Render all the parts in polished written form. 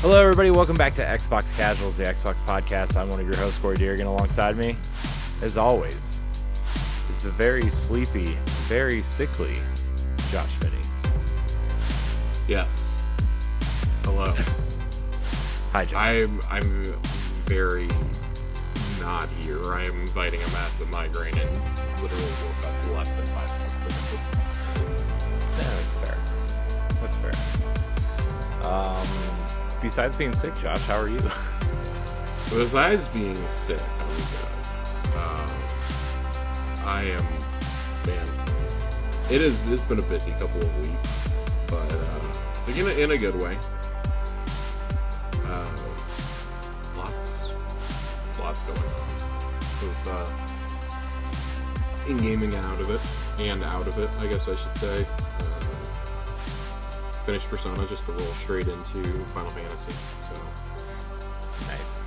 Hello, everybody. Welcome back to Xbox Casuals, the Xbox podcast. I'm one of your hosts, Corey Deargan. Alongside me, as always, is the very sleepy, very sickly Josh Finney. Yes. Hello. Hi, Josh. I'm very not here. I am fighting a massive migraine and literally woke up less than 5 minutes ago. Yeah, that's fair. Besides being sick, Josh, how are you? Besides being sick, I'm good. I am, man. It's been a busy couple of weeks, but in a good way. Lots going on. With in gaming and out of it, I guess I should say. Finished Persona just to roll straight into Final Fantasy. So Nice.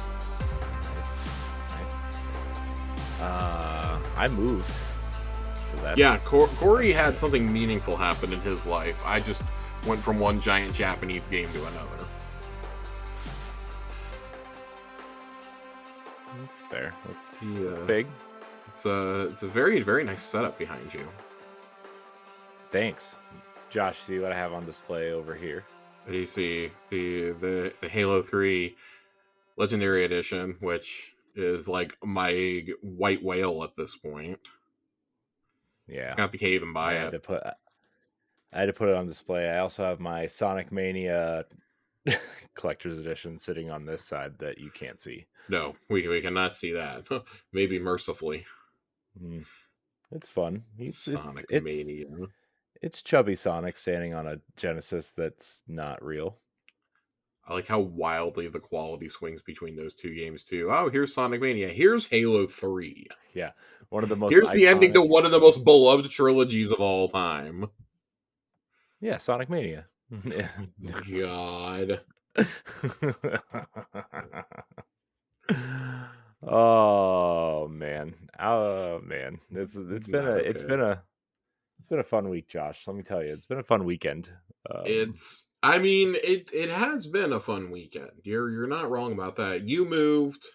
I moved. So that's Corey had something meaningful happen in his life. I just went from one giant Japanese game to another. That's fair. That's Yeah. big. It's a very, very nice setup behind you. Thanks. Josh, see what I have on display over here? You see the Halo 3 Legendary Edition, which is like my white whale at this point. Yeah. Got the cave and buy I it. had to put it on display. I also have my Sonic Mania collector's edition sitting on this side that you can't see. No, we cannot see that. Maybe mercifully. It's fun. Sonic Mania. It's chubby Sonic standing on a Genesis that's not real. I like how wildly the quality swings between those two games too. Oh, here's Sonic Mania. Here's Halo 3. Yeah, one of the most. Here's iconic... the ending to one of the most beloved trilogies of all time. Yeah, Sonic Mania. God. Oh man. It's been a fun week, Josh. Let me tell you, it's been a fun weekend. It has been a fun weekend. You're not wrong about that. You moved.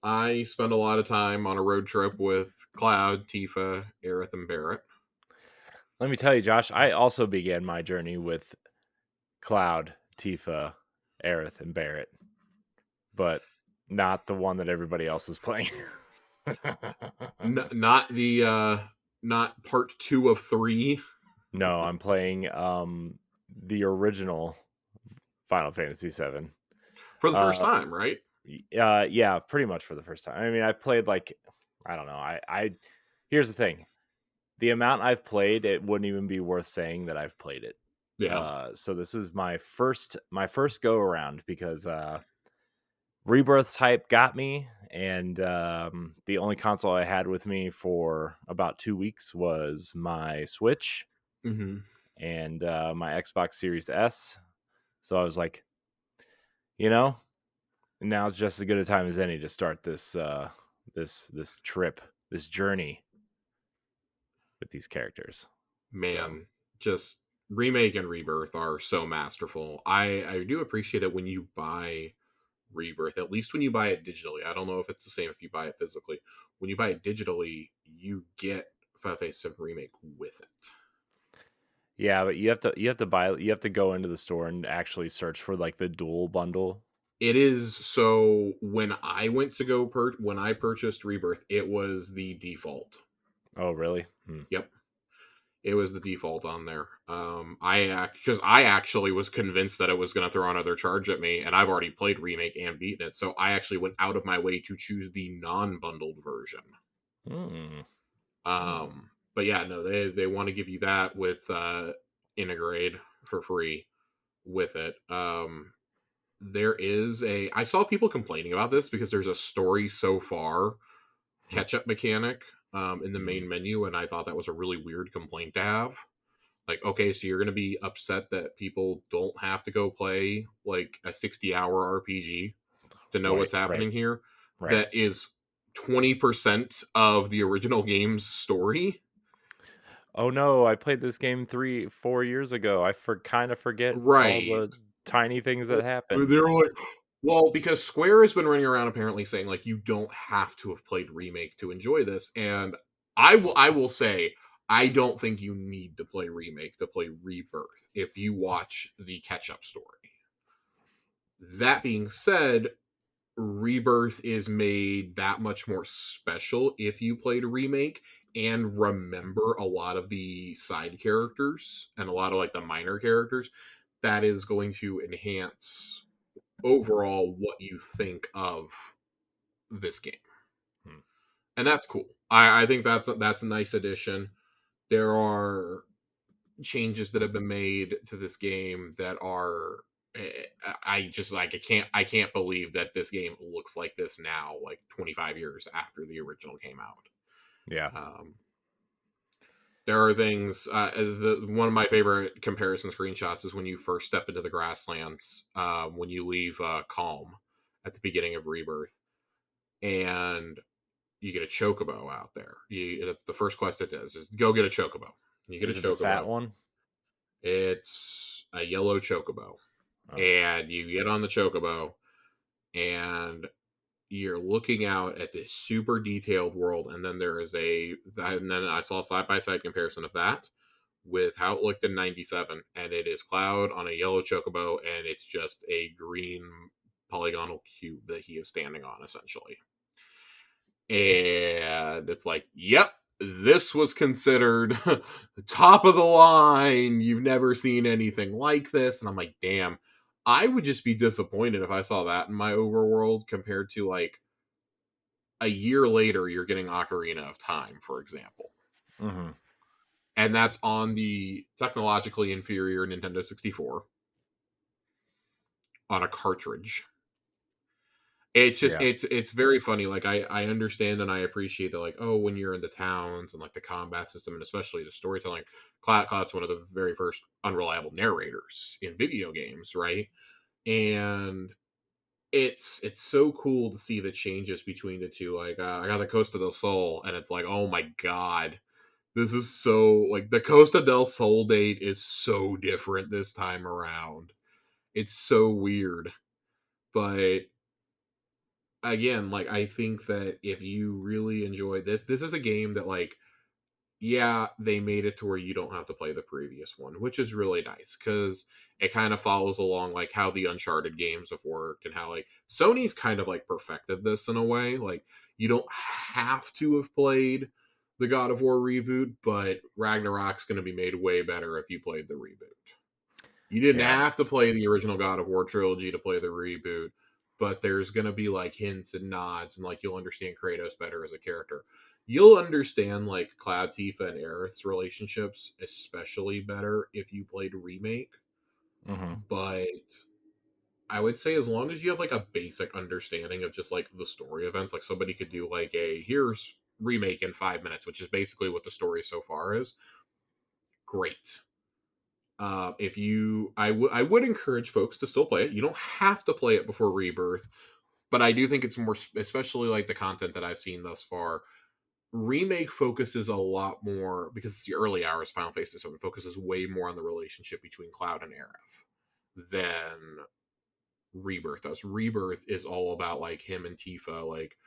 I spent a lot of time on a road trip with Cloud, Tifa, Aerith, and Barrett. Let me tell you, Josh, I also began my journey with Cloud, Tifa, Aerith, and Barrett, but not the one that everybody else is playing. Not part 2 of 3. No, I'm playing the original Final Fantasy VII for the first time, right? Yeah, pretty much for the first time. I mean, I played I don't know. I here's the thing: the amount I've played, it wouldn't even be worth saying that I've played it. Yeah. So this is my first go around because Rebirth's hype got me, and the only console I had with me for about 2 weeks was my Switch and my Xbox Series S. So I was like, now it's just as good a time as any to start this this trip, this journey with these characters. Man, just Remake and Rebirth are so masterful. I do appreciate it when you buy Rebirth, at least when you buy it digitally. I don't know if it's the same if you buy it physically. When you buy it digitally, you get Final Fantasy VII Remake with it. Yeah, but you have to go into the store and actually search for the dual bundle. It is. So when I went to go when I purchased Rebirth, it was the default. Oh, really? Yep. It was the default on there. Because I actually was convinced that it was going to throw another charge at me, and I've already played Remake and beaten it, so I actually went out of my way to choose the non-bundled version. But yeah, no, they want to give you that with Integrate for free with it. I saw people complaining about this because there's a story so far catch-up mechanic in the main menu, and I thought that was a really weird complaint to have. Like, okay, so you're going to be upset that people don't have to go play like a 60-hour RPG to know what's happening here. Right. That is 20% of the original game's story. Oh no, I played this game 3-4 years ago. I kind of forget right. tiny things that happen. They're like, well, because Square has been running around apparently saying like you don't have to have played Remake to enjoy this, and I will say I don't think you need to play Remake to play Rebirth if you watch the catch up story. That being said, Rebirth is made that much more special if you played Remake and remember a lot of the side characters and a lot of like the minor characters. That is going to enhance overall what you think of this game, Hmm. and that's cool. I think that's a nice addition. There are changes that have been made to this game that are I just like I can't believe that this game looks like this now, like 25 years after the original came out. Yeah. Um, there are things. One of my favorite comparison screenshots is when you first step into the grasslands, when you leave Calm at the beginning of Rebirth, and you get a chocobo out there. That's the first quest it does is go get a chocobo. You get a Is it the fat chocobo. one? It's a yellow chocobo, Oh, and you get on the chocobo, and you're looking out at this super detailed world, and then and then I saw a side by side comparison of that with how it looked in '97, and it is Cloud on a yellow chocobo, and it's just a green polygonal cube that he is standing on essentially. And it's like, yep, this was considered top of the line. You've never seen anything like this. And I'm like, damn, I would just be disappointed if I saw that in my overworld compared to like a year later, you're getting Ocarina of Time, for example. hmm, And that's on the technologically inferior Nintendo 64 on a cartridge. It's just yeah. it's very funny. Like I understand and I appreciate that. Like, oh, when you're in the towns and like the combat system and especially the storytelling, Cloud's one of the very first unreliable narrators in video games, right? And it's so cool to see the changes between the two. Like I got the Costa del Sol, and it's like, oh my god, this is so like the Costa del Sol date is so different this time around. It's so weird, but again, like I think that if you really enjoy this is a game that like yeah, they made it to where you don't have to play the previous one, which is really nice because it kind of follows along like how the Uncharted games have worked and how like Sony's kind of like perfected this in a way. Like you don't have to have played the God of War reboot, but Ragnarok's going to be made way better if you played the reboot. You didn't Yeah. have to play the original God of War trilogy to play the reboot, but there's going to be like hints and nods, and like you'll understand Kratos better as a character. You'll understand like Cloud Tifa and Aerith's relationships especially better if you played remake. Hmm. But I would say as long as you have like a basic understanding of just like the story events, like somebody could do like a here's remake in 5 minutes, which is basically what the story so far is. Great. If you, I would encourage folks to still play it. You don't have to play it before Rebirth, but I do think it's more, especially like the content that I've seen thus far. Remake focuses a lot more because it's the early hours. Final Fantasy VII focuses way more on the relationship between Cloud and Aerith than Rebirth does. Rebirth is all about like him and Tifa like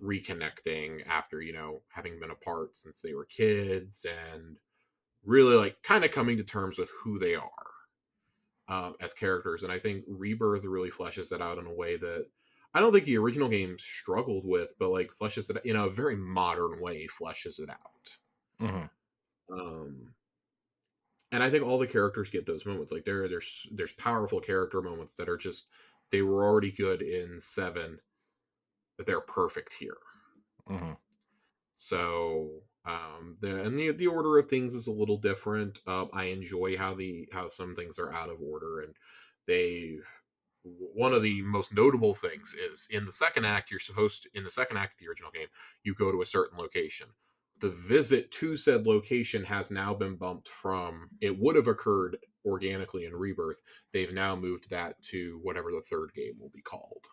reconnecting after having been apart since they were kids and really like kind of coming to terms with who they are as characters. And I think Rebirth really fleshes that out in a way that I don't think the original game struggled with, but like fleshes it in a very modern way, fleshes it out. Hmm. Um, and I think all the characters get those moments. Like there's powerful character moments that are just they were already good in seven, but they're perfect here. Hmm. So the order of things is a little different. I enjoy how some things are out of order, and they one of the most notable things is in the second act in the second act of the original game you go to a certain location. The visit to said location has now been bumped from it would have occurred organically in Rebirth. They've now moved that to whatever the third game will be called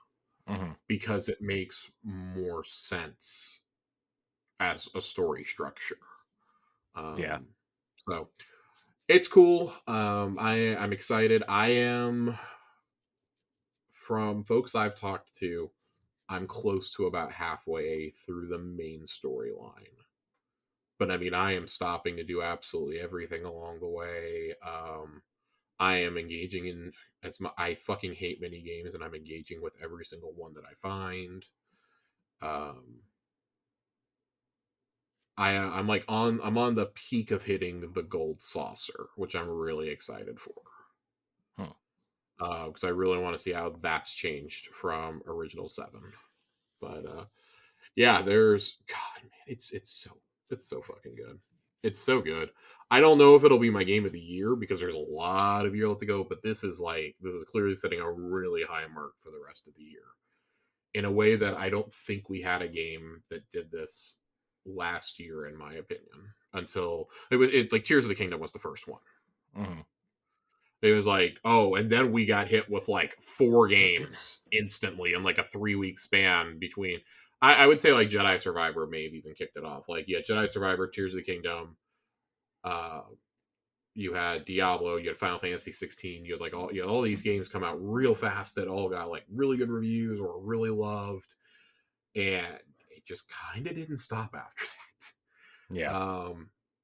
Hmm. because it makes more sense as a story structure. Yeah. So it's cool. I'm excited. I am. from folks I've talked to, I'm close to about halfway through the main storyline. But I mean, I am stopping to do absolutely everything along the way. I am engaging in I fucking hate mini games, and I'm engaging with every single one that I find. Um, I'm on the peak of hitting the gold saucer, which I'm really excited for. Hmm. Because I really want to see how that's changed from original 7. But yeah, there's God, man, it's so fucking good. It's so good. I don't know if it'll be my game of the year because there's a lot of year left to go, but this is clearly setting a really high mark for the rest of the year in a way that I don't think we had a game that did this last year, in my opinion. Until like Tears of the Kingdom was the first one. Mm-hmm. It was like, oh, and then we got hit with like 4 games instantly in like a 3 week span between. I would say like Jedi Survivor maybe even kicked it off. Like, yeah, Jedi Survivor, Tears of the Kingdom. Uh, you had Diablo, you had Final Fantasy 16, you had all these games come out real fast that all got like really good reviews or really loved, and it just kind of didn't stop after that. Yeah.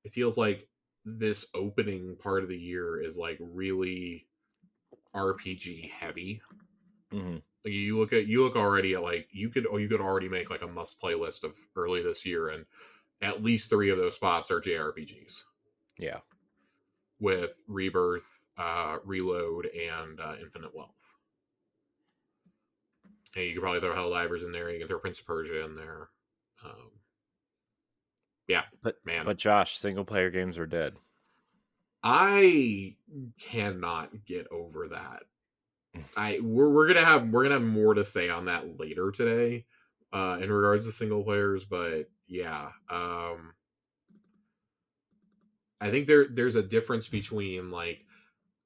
It feels like this opening part of the year is like really RPG heavy. Mm-hmm. Like, you look already at like you could already make like a must play list of early this year, and at least 3 of those spots are JRPGs Yeah. with Rebirth, Reload, and Infinite Wealth. And you could probably throw Helldivers in there. You can throw Prince of Persia in there. Um, yeah, man, But Josh, single player games are dead. I cannot get over that. We're gonna have more to say on that later today, in regards to single players. But yeah, I think there's a difference between like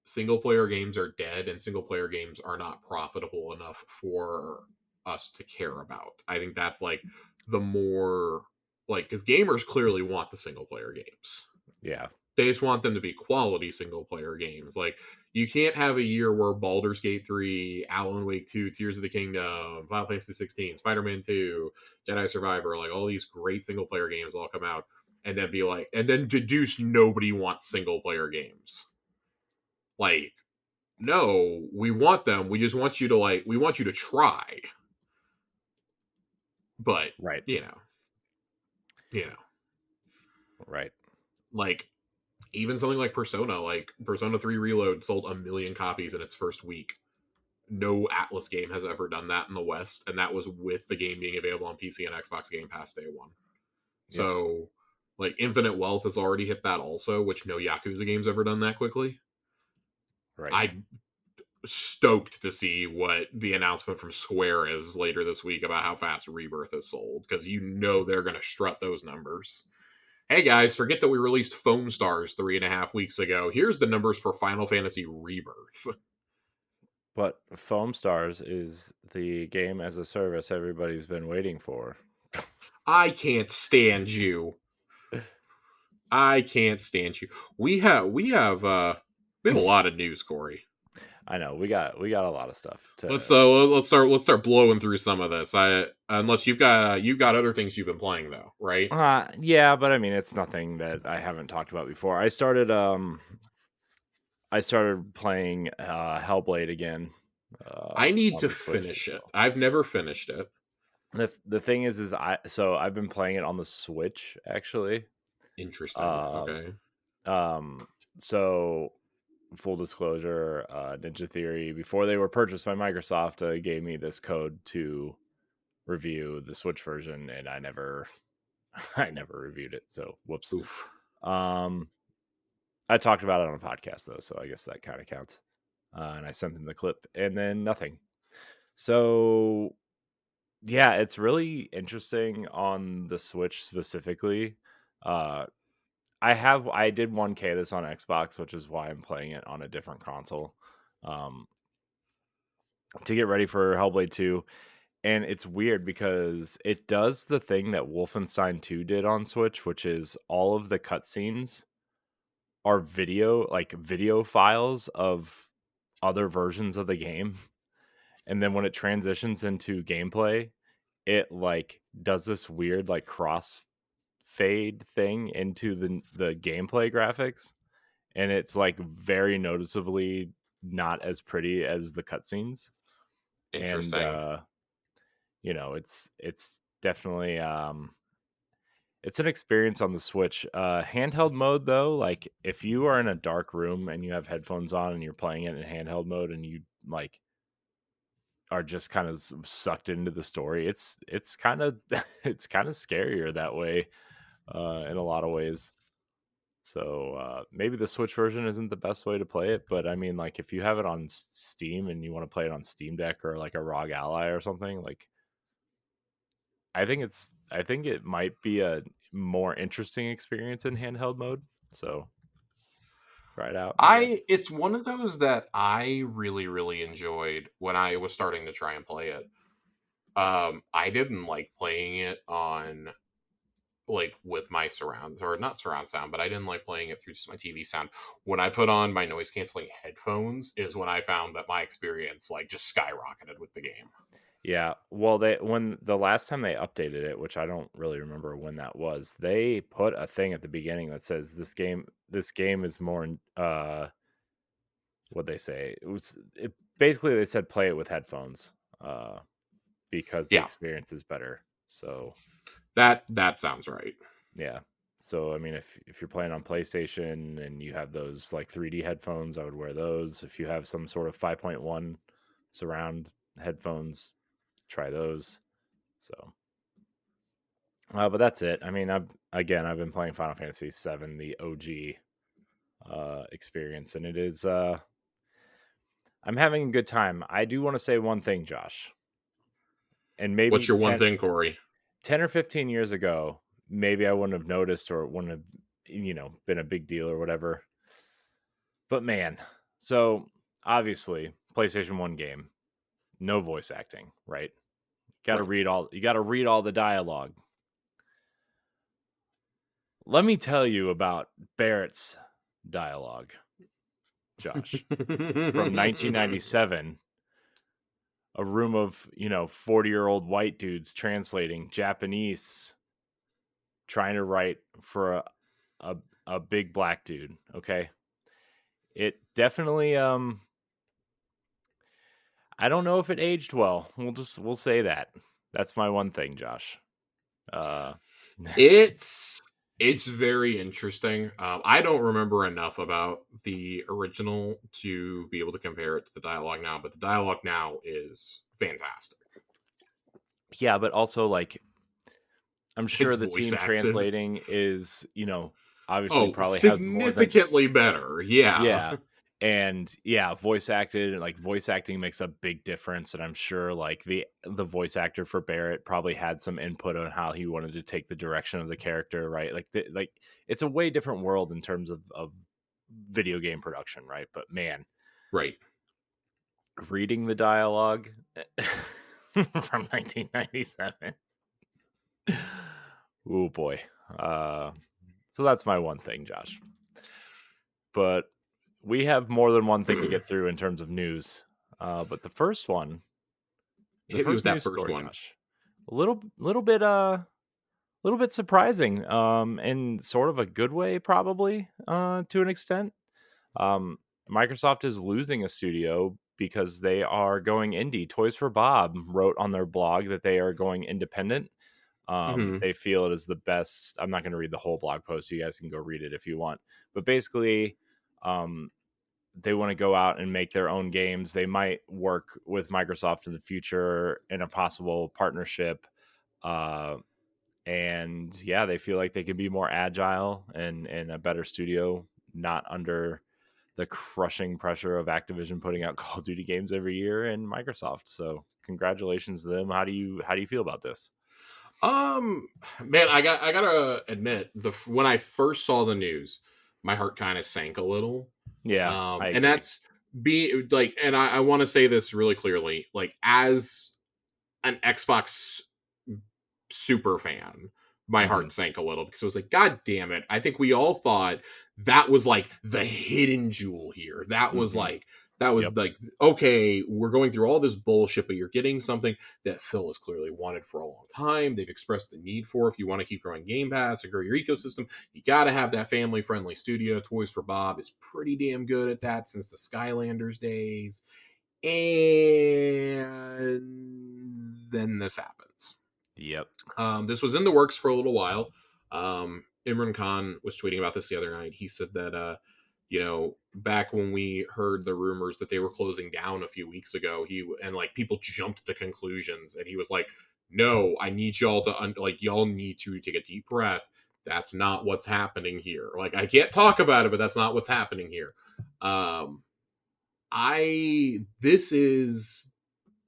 single player games are dead and single player games are not profitable enough for us to care about. I think that's like the more like because gamers clearly want the single player games. Yeah. They just want them to be quality single player games. Like, you can't have a year where Baldur's Gate 3, Alan Wake 2, Tears of the Kingdom, Final Fantasy 16, Spider-Man 2, Jedi Survivor, like all these great single player games all come out and then be like and then deduce nobody wants single player games. Like, no, we want them. We just want you to we want you to try. But, Right. you know, you know, Right. like even something like Persona 3 Reload sold 1 million copies in its first week. No Atlas game has ever done that in the West, and that was with the game being available on PC and Xbox Game Pass day one. Yep. So, like, Infinite Wealth has already hit that also, which no Yakuza game's ever done that quickly. Right. I'm stoked to see what the announcement from Square is later this week about how fast Rebirth is sold, because you know they're going to strut those numbers. Hey guys, forget that we released Foam Stars 3.5 weeks ago. Here's the numbers for Final Fantasy Rebirth. But Foam Stars is the game as a service everybody's been waiting for. I can't stand you. I can't stand you. We have a lot of news, Corey. I know we got a lot of stuff Let's to. start blowing through some of this. I unless you've got other things you've been playing though, right? Yeah, but I mean it's nothing that I haven't talked about before. I started playing Hellblade again I need on to the Switch as finish it. well. I've never finished it. The thing is I've been playing it on the Switch actually. Interesting. Um Okay. um so full disclosure, Ninja Theory, before they were purchased by Microsoft, gave me this code to review the Switch version, and I never, I never reviewed it. So whoops. Oof. Um, I talked about it on a podcast though, so I guess that kind of counts. And I sent them the clip, and then nothing. So yeah, it's really interesting on the Switch specifically. Uh, I did 1K this on Xbox, which is why I'm playing it on a different console. Um, to get ready for Hellblade 2. And it's weird because it does the thing that Wolfenstein 2 did on Switch, which is all of the cutscenes are video, like video files of other versions of the game. and then when it transitions into gameplay, it like does this weird like cross fade thing into the gameplay graphics, and it's like very noticeably not as pretty as the cutscenes. And Interesting. it's definitely it's an experience on the Switch. Handheld mode though, like if you are in a dark room and you have headphones on and you're playing it in handheld mode and you like are just kind of sucked into the story, it's kind of it's kind of scarier that way in a lot of ways. So maybe the Switch version isn't the best way to play it, but I mean, like if you have it on Steam and you want to play it on Steam Deck or like a ROG Ally or something, like I think it might be a more interesting experience in handheld mode. So try it out, I guess. It's one of those that I really, really enjoyed when I was starting to try and play it. I didn't like playing it on like with my surrounds, or not surround sound, but I didn't like playing it through just my TV sound. When I put on my noise canceling headphones is when I found that my experience like just skyrocketed with the game. Yeah, well, they when the last time they updated it, which I don't really remember when that was, they put a thing at the beginning that says this game is more what they say. Basically they said play it with headphones because the Yeah, experience is better. So, that sounds right. yeah. So, I mean, if you're playing on PlayStation and you have those like 3D headphones, I would wear those. If you have some sort of 5.1 surround headphones, try those. So, but that's it. I mean, I've been playing Final Fantasy VII, the OG experience, and it is I'm having a good time. I do want to say one thing, Josh, and What's maybe your one thing, Corey? 10 or 15 years ago, maybe I wouldn't have noticed or it wouldn't have been a big deal or whatever. But man, so obviously, PlayStation 1 game, no voice acting, right? Right. You got to read all the dialogue. Let me tell you about Barrett's dialogue, Josh. From 1997, a room of, 40-year-old white dudes translating Japanese, trying to write for a, a big black dude, okay? It definitely I don't know if it aged well. We'll say that. That's my one thing, Josh. Uh It's it's very interesting. I don't remember enough about the original to be able to compare it to the dialogue now, but the dialogue now is fantastic. yeah, but also like I'm It's sure the voice team acted. translating is, obviously Oh, probably has more than significantly better. Yeah. yeah. And yeah, voice acted, like voice acting makes a big difference, and I'm sure like the voice actor for Barrett probably had some input on how he wanted to take the direction of the character, right? Like it's a way different world in terms of video game production, right? But man, Right. reading the dialogue from 1997. Oh boy. Uh so that's my one thing, Josh. But we have more than one thing to get through in terms of news. But the Hit me with first that news first story, one. Josh, a little bit surprising, in sort of a good way, probably to an extent. Um, Microsoft is losing a studio because they are going indie. Toys for Bob wrote on their blog that they are going independent. Hmm. They feel it is the best. I'm not going to read the whole blog post. You guys can go read it if you want. But basically, um, they want to go out and make their own games. They might work with Microsoft in the future in a possible partnership. Uh, and yeah, they feel like they can be more agile and a better studio, not under the crushing pressure of Activision putting out Call of Duty games every year and Microsoft. So congratulations to them. How do you feel about this? Um, man, I gotta admit, when I first saw the news, my heart kind of sank a little. Yeah, I And agree. that's be like, and I want to say this really clearly, like as an Xbox super fan, my Hmm. heart sank a little because I was like, God damn it! I think we all thought that was like the hidden jewel here. That was Hmm. like That was Yep. like, okay, we're going through all this bullshit, but you're getting something that Phil has clearly wanted for a long time. They've expressed the need for. If you want to keep growing Game Pass and grow your ecosystem, you got to have that family friendly studio. Toys for Bob is pretty damn good at that since the Skylanders days. And then this happens. Yep. This was in the works for a little while. Imran Khan was tweeting about this the other night. He said that, back when we heard the rumors that they were closing down a few weeks ago, and like people jumped to conclusions, and he was like, "No, I need y'all to like y'all need to take a deep breath. That's not what's happening here. Like I can't talk about it, but that's not what's happening here." Um, I this is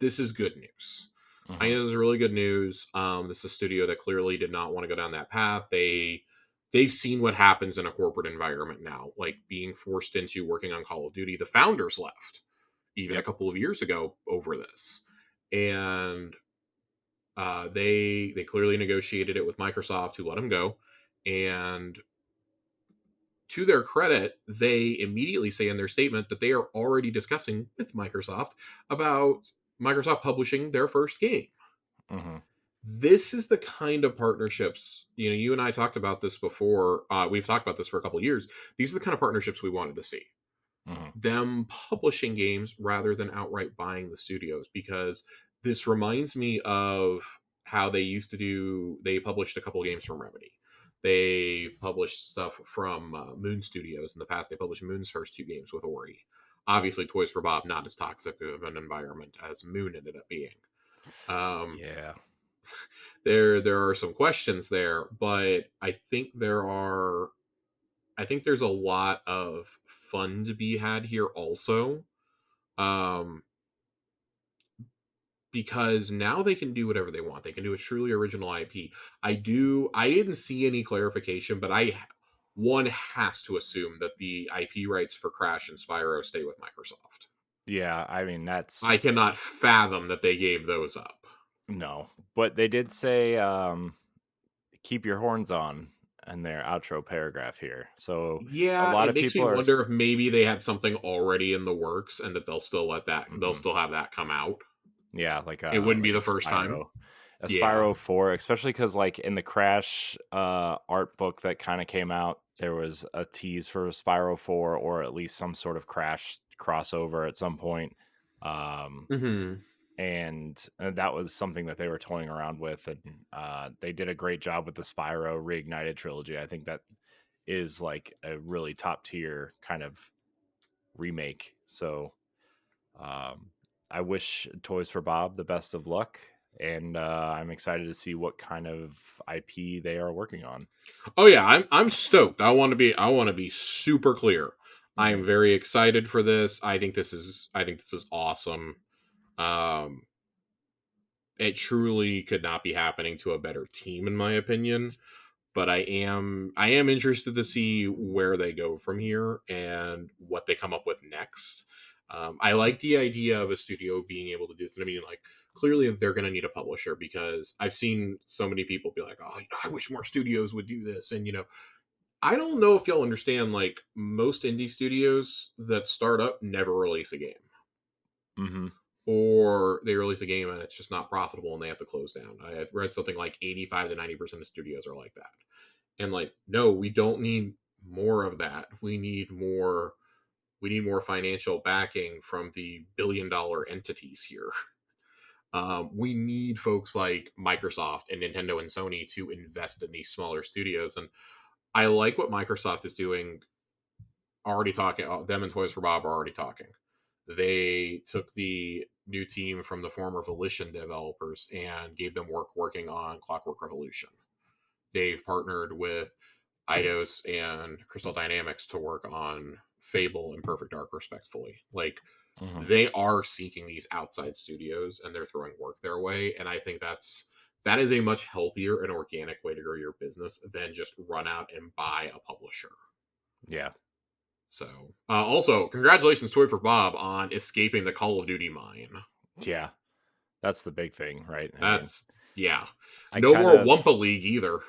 good news. I Hmm. think this is really good news. This is a studio that clearly did not want to go down that path. They've seen what happens in a corporate environment now, like being forced into working on Call of Duty. The founders left even a Yep. couple of years ago over this, and they clearly negotiated it with Microsoft who let them go. And to their credit, they immediately say in their statement that they are already discussing with Microsoft about Microsoft publishing their first game. Hmm. This is the kind of partnerships, you and I talked about this before. We've talked about this for a couple of years. These are the kind of partnerships we wanted to see, Hmm. them publishing games rather than outright buying the studios, because this reminds me of how they published a couple of games from Remedy. They published stuff from Moon Studios in the past. They published Moon's first two games with Ori. Obviously, Toys for Bob, not as toxic of an environment as Moon ended up being. um, Yeah. there are some questions there, but I think there's a lot of fun to be had here also. Um, because now they can do whatever they want. They can do a truly original IP. I didn't see any clarification, but one has to assume that the IP rights for Crash and Spyro stay with Microsoft. Yeah. I mean, I that's cannot fathom that they gave those up. no, but they did say, keep your horns on in their outro paragraph here. So a Yeah, lot it of makes me people are, wonder if maybe they had something already in the works and that they'll mhm, still have that come out. yeah, It wouldn't be like the first time. A Yeah. Spyro 4, especially because like in the Crash art book that kind of came out, there was a tease for Spyro 4 or at least some sort of Crash crossover at some point. Um, Hmm. and that was something that they were toying around with, and they did a great job with the Spyro Reignited trilogy. I think that is like a really top tier kind of remake. So um, I wish Toys for Bob the best of luck, and I'm excited to see what kind of IP they are working on. Oh yeah, I'm stoked. I want to be super clear. I Hmm. am very excited for this. I think this is awesome. Um, it truly could not be happening to a better team, in my opinion. But I am interested to see where they go from here and what they come up with next. I like the idea of a studio being able to do this. I mean, like clearly they're going to need a publisher, because I've seen so many people be like, "Oh, I wish more studios would do this." And I don't know if y'all understand. Like most indie studios that start up never release a game, Hmm. or they release a game and it's just not profitable and they have to close down. I had read something like 85 to 90% of studios are like that. And like, no, we don't need more of that. We need more financial backing from the billion-dollar entities here. We need folks like Microsoft and Nintendo and Sony to invest in these smaller studios. And I like what Microsoft is doing. Already talking, them and Toys for Bob are already talking. They took the new team from the former Volition developers and gave them work working on Clockwork Revolution. They've partnered with Eidos and Crystal Dynamics to work on Fable and Perfect Dark, respectfully. Like, Hmm. they are seeking these outside studios and they're throwing work their way. And I think that is a much healthier and organic way to grow your business than just run out and buy a publisher. Yeah, So, also, congratulations, Toy for Bob, on escaping the Call of Duty mine. yeah, that's the big thing, right? I mean, That's, yeah. I No kind more of Wumpa League either.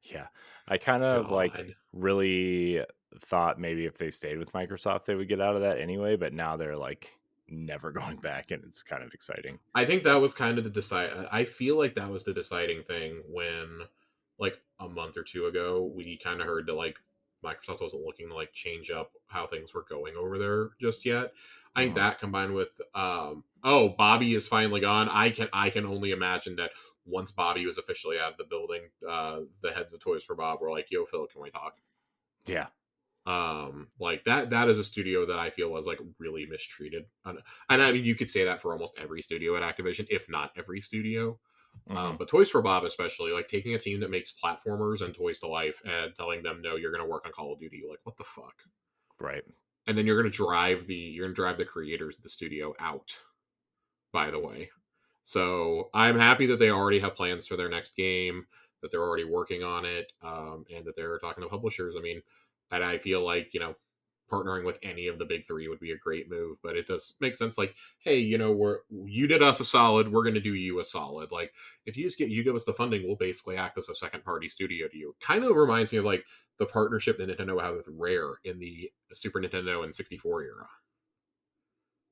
yeah, I kind of like God. really thought maybe if they stayed with Microsoft, they would get out of that anyway. But now they're like never going back, and it's kind of exciting. I think that was kind of the decide. I feel like that was the deciding thing when, like a month or two ago, we kind of heard that like Microsoft wasn't looking to like change up how things were going over there just yet. I think Hmm. that combined with oh, Bobby is finally gone. I can only imagine that once Bobby was officially out of the building, the heads of Toys for Bob were like, "Yo, Phil, can we talk?" Yeah. Like that is a studio that I feel was like really mistreated, and I mean you could say that for almost every studio at Activision, if not every studio. Hmm. But Toys for Bob especially, like taking a team that makes platformers and toys to life and telling them no, you're going to work on Call of Duty, like what the fuck. Right. And then you're going to drive the creators of the studio out, by the way. So I'm happy that they already have plans for their next game, that they're already working on it, and that they're talking to publishers. I mean, and I feel like partnering with any of the big three would be a great move. But it does make sense. Like, hey, you did us a solid, we're going to do you a solid. Like, if you give us the funding, we'll basically act as a second party studio to you. Kind of reminds me of like the partnership that Nintendo had with Rare in the Super Nintendo and 64 era.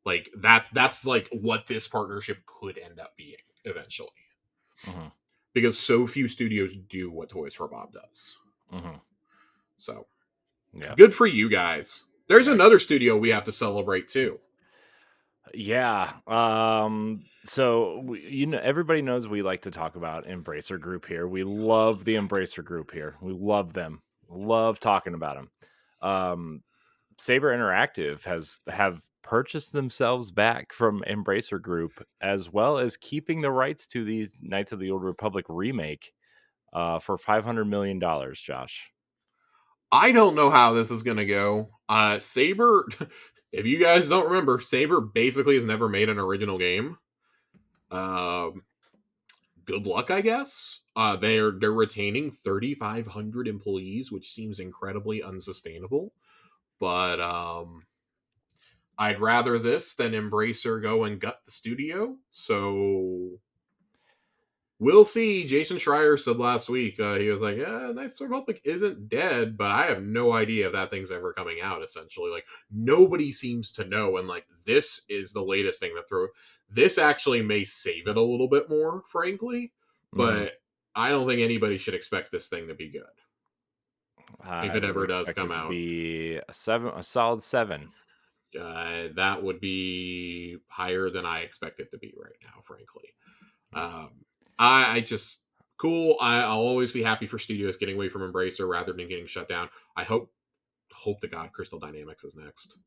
Like that's like what this partnership could end up being eventually, Hmm. because so few studios do what Toys for Bob does. Hmm. So Yeah. good for you guys. There's Yeah. another studio we have to celebrate too. Yeah. So everybody knows we like to talk about Embracer Group here. We love the Embracer Group here. We love them. Love talking about them. Saber Interactive have purchased themselves back from Embracer Group, as well as keeping the rights to these Knights of the Old Republic remake for $500 million. Josh. I don't know how this is gonna go. Saber, if you guys don't remember, Saber basically has never made an original game. Um, Good luck, I guess. They're retaining 3,500 employees, which seems incredibly unsustainable. But I'd rather this than Embracer go and gut the studio. So we'll see. Jason Schreier said last week, he was like, yeah, Knights of the Republic isn't dead, but I have no idea if that thing's ever coming out, essentially. Like, nobody seems to know. And, like, this is the latest thing that throw. This actually may save it a little bit more, frankly, Hmm. but I don't think anybody should expect this thing to be good if I it would ever does expect come it to out. be a solid seven. That would be higher than I expect it to be right now, frankly. Um, I just cool. I'll always be happy for studios getting away from Embracer rather than getting shut down. I hope to God Crystal Dynamics is next.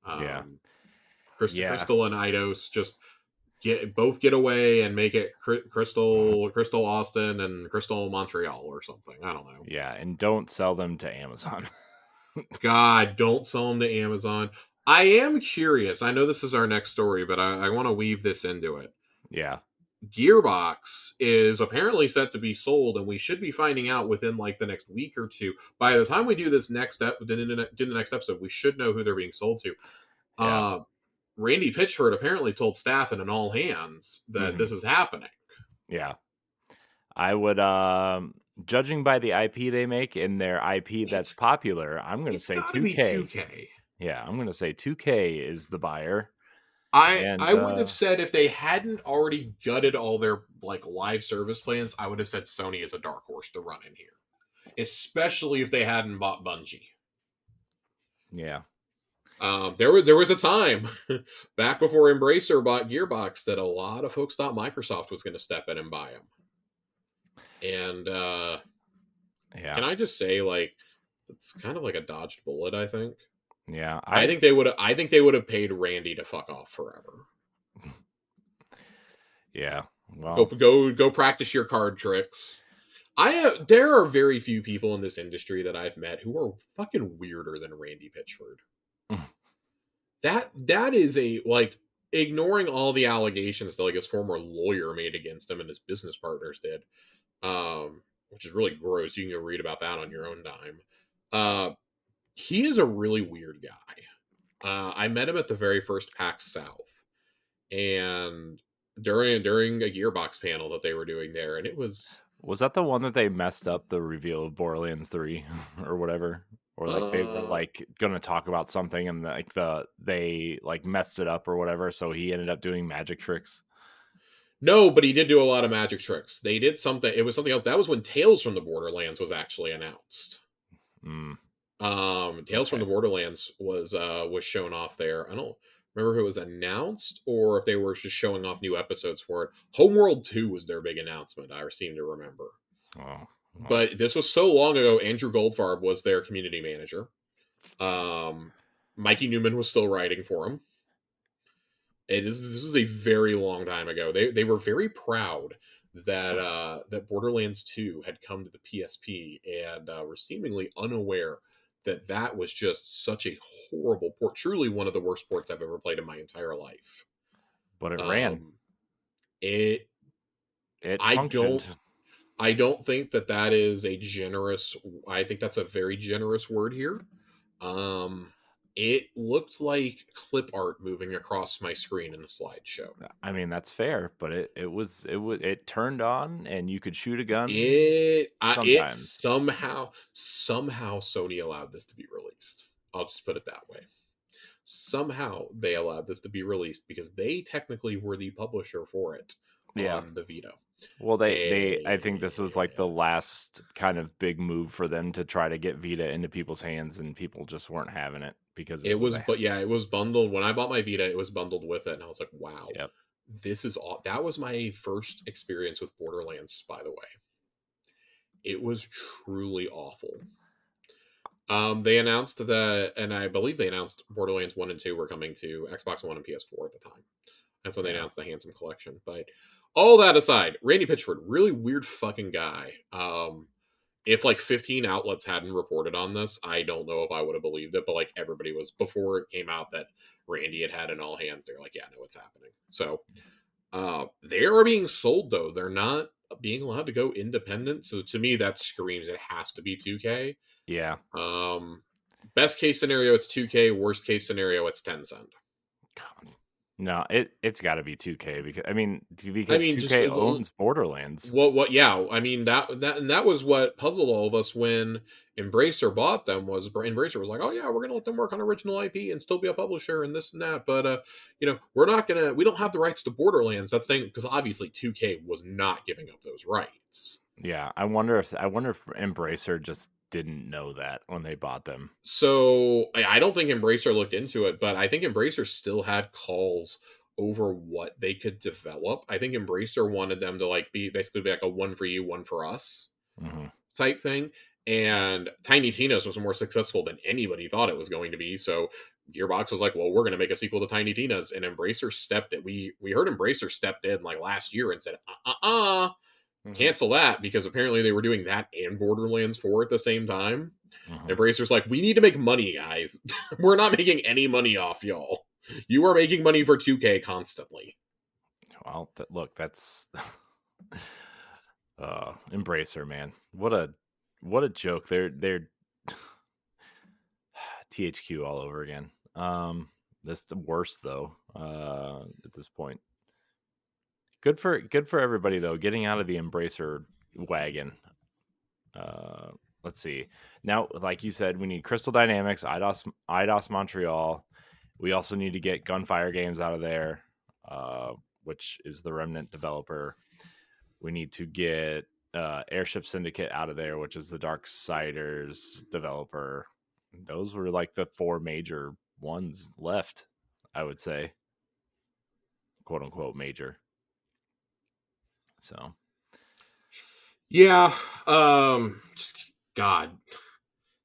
Yeah. Um, Yeah. Crystal and Eidos just get away and make it Crystal Austin and Crystal Montreal or something. I don't know. Yeah, and don't sell them to Amazon. God, don't sell them to Amazon. I am curious. I know this is our next story, but I want to weave this into it. Yeah. Gearbox is apparently set to be sold, and we should be finding out within like the next week or two. By the time we do this next step, do the next episode, we should know who they're being sold to. Yeah. Uh, Randy Pitchford apparently told staff in an all hands that Hmm. this is happening. Yeah. I would judging by the IP they make and their IP that's It's popular, I'm going to it's say got to be 2K. 2K. Yeah, I'm going to say 2K is the buyer. I And would have said if they hadn't already gutted all their like live service plans, I would have said Sony is a dark horse to run in here, especially if they hadn't bought Bungie. yeah. There was a time back before Embracer bought Gearbox that a lot of folks thought Microsoft was going to step in and buy them. And Yeah. can I just say, like, it's kind of like a dodged bullet. I think. Yeah. I think they would. I think they would have paid Randy to fuck off forever. Yeah. Go Well, go go practice your card tricks. There are very few people in this industry that I've met who are fucking weirder than Randy Pitchford. That is a like ignoring all the allegations that like his former lawyer made against him and his business partners did, which is really gross. You can go read about that on your own dime. uh he is a really weird guy. I met him at the very first PAX South, and during a Gearbox panel that they were doing there, and it was was that the one that they messed up the reveal of Borderlands 3 or whatever? or like they were Uh, like going to talk about something and like they like messed it up or whatever, so he ended up doing magic tricks. no, but he did do a lot of magic tricks. They did something. It was something else. That was when Tales from the Borderlands was actually announced. Mm, Tales from okay. the Borderlands was shown off there. I don't remember if it was announced or if they were just showing off new episodes for it. Homeworld 2 was their big announcement, I seem to remember. Oh, well, But this was so long ago. Andrew Goldfarb was their community manager. Um, Mikey Newman was still writing for him. This was a very long time ago. They were very proud that that Borderlands 2 had come to the PSP and were seemingly unaware that that was just such a horrible port. Truly one of the worst ports I've ever played in my entire life. but it ran. Um, it It I functioned. don't I don't think that that is a generous. I think that's a very generous word here. Um, it looked like clip art moving across my screen in the slideshow. I mean, that's fair, but it turned on and you could shoot a gun It sometimes. somehow Sony allowed this to be released. I'll just put it that way. Somehow they allowed this to be released because they technically were the publisher for it Yeah. on the Vita. Well, they I think this was like the And last kind of big move for them to try to get Vita into people's hands, and people just weren't having it because it it was was, a but yeah, it was bundled when I bought my Vita. It was bundled with it, and I was like, wow, yep. this is all. That was my first experience with Borderlands. By the way, it was truly awful. They announced that, and I believe they announced Borderlands 1 and 2 were coming to Xbox One and PS4 at the time. That's when they Yeah. announced the Handsome Collection. But all that aside, Randy Pitchford, really weird fucking guy. If like 15 outlets hadn't reported on this, I don't know if I would have believed it. But like everybody was, before it came out that Randy had an all hands, they're like, yeah, no, it's happening. So they are being sold though. They're not being allowed to go independent. So to me, that screams it has to be 2K. Yeah. Um, Best case scenario, it's 2K. Worst case scenario, it's Tencent. God. No, it's got to be 2K because I because mean, just 2K owns Borderlands. what? Yeah, I mean that was what puzzled all of us when Embracer bought them. Was Embracer was like, oh yeah, we're gonna let them work on original IP and still be a publisher and this and that, but we're not gonna. We don't have the rights to Borderlands. That's thing because obviously 2K was not giving up those rights. Yeah, I wonder if Embracer just didn't know that when they bought them. So I don't think Embracer looked into it, but I think Embracer still had calls over what they could develop. I think Embracer wanted them to like be basically be like a one for you, one for us Hmm. type thing. And Tiny Tina's was more successful than anybody thought it was going to be. So Gearbox was like, "Well, we're going to make a sequel to Tiny Tina's," and Embracer stepped it. We heard Embracer stepped in like last year and said, Hmm. cancel that," because apparently they were doing that and Borderlands 4 at the same time. Hmm. Embracer's like, we need to make money, guys. We're not making any money off y'all. You are making money for 2K constantly. Well, look, that's Embracer, man. What a joke. They're THQ all over again. That's the worst though. At this point, good for everybody though. Getting out of the Embracer wagon. Uh, let's see. Now, like you said, we need Crystal Dynamics, IDOS Montreal. We also need to get Gunfire Games out of there, which is the Remnant developer. We need to get Airship Syndicate out of there, which is the Darksiders developer. Those were like the four major ones left, I would say, quote unquote major. So Yeah, God,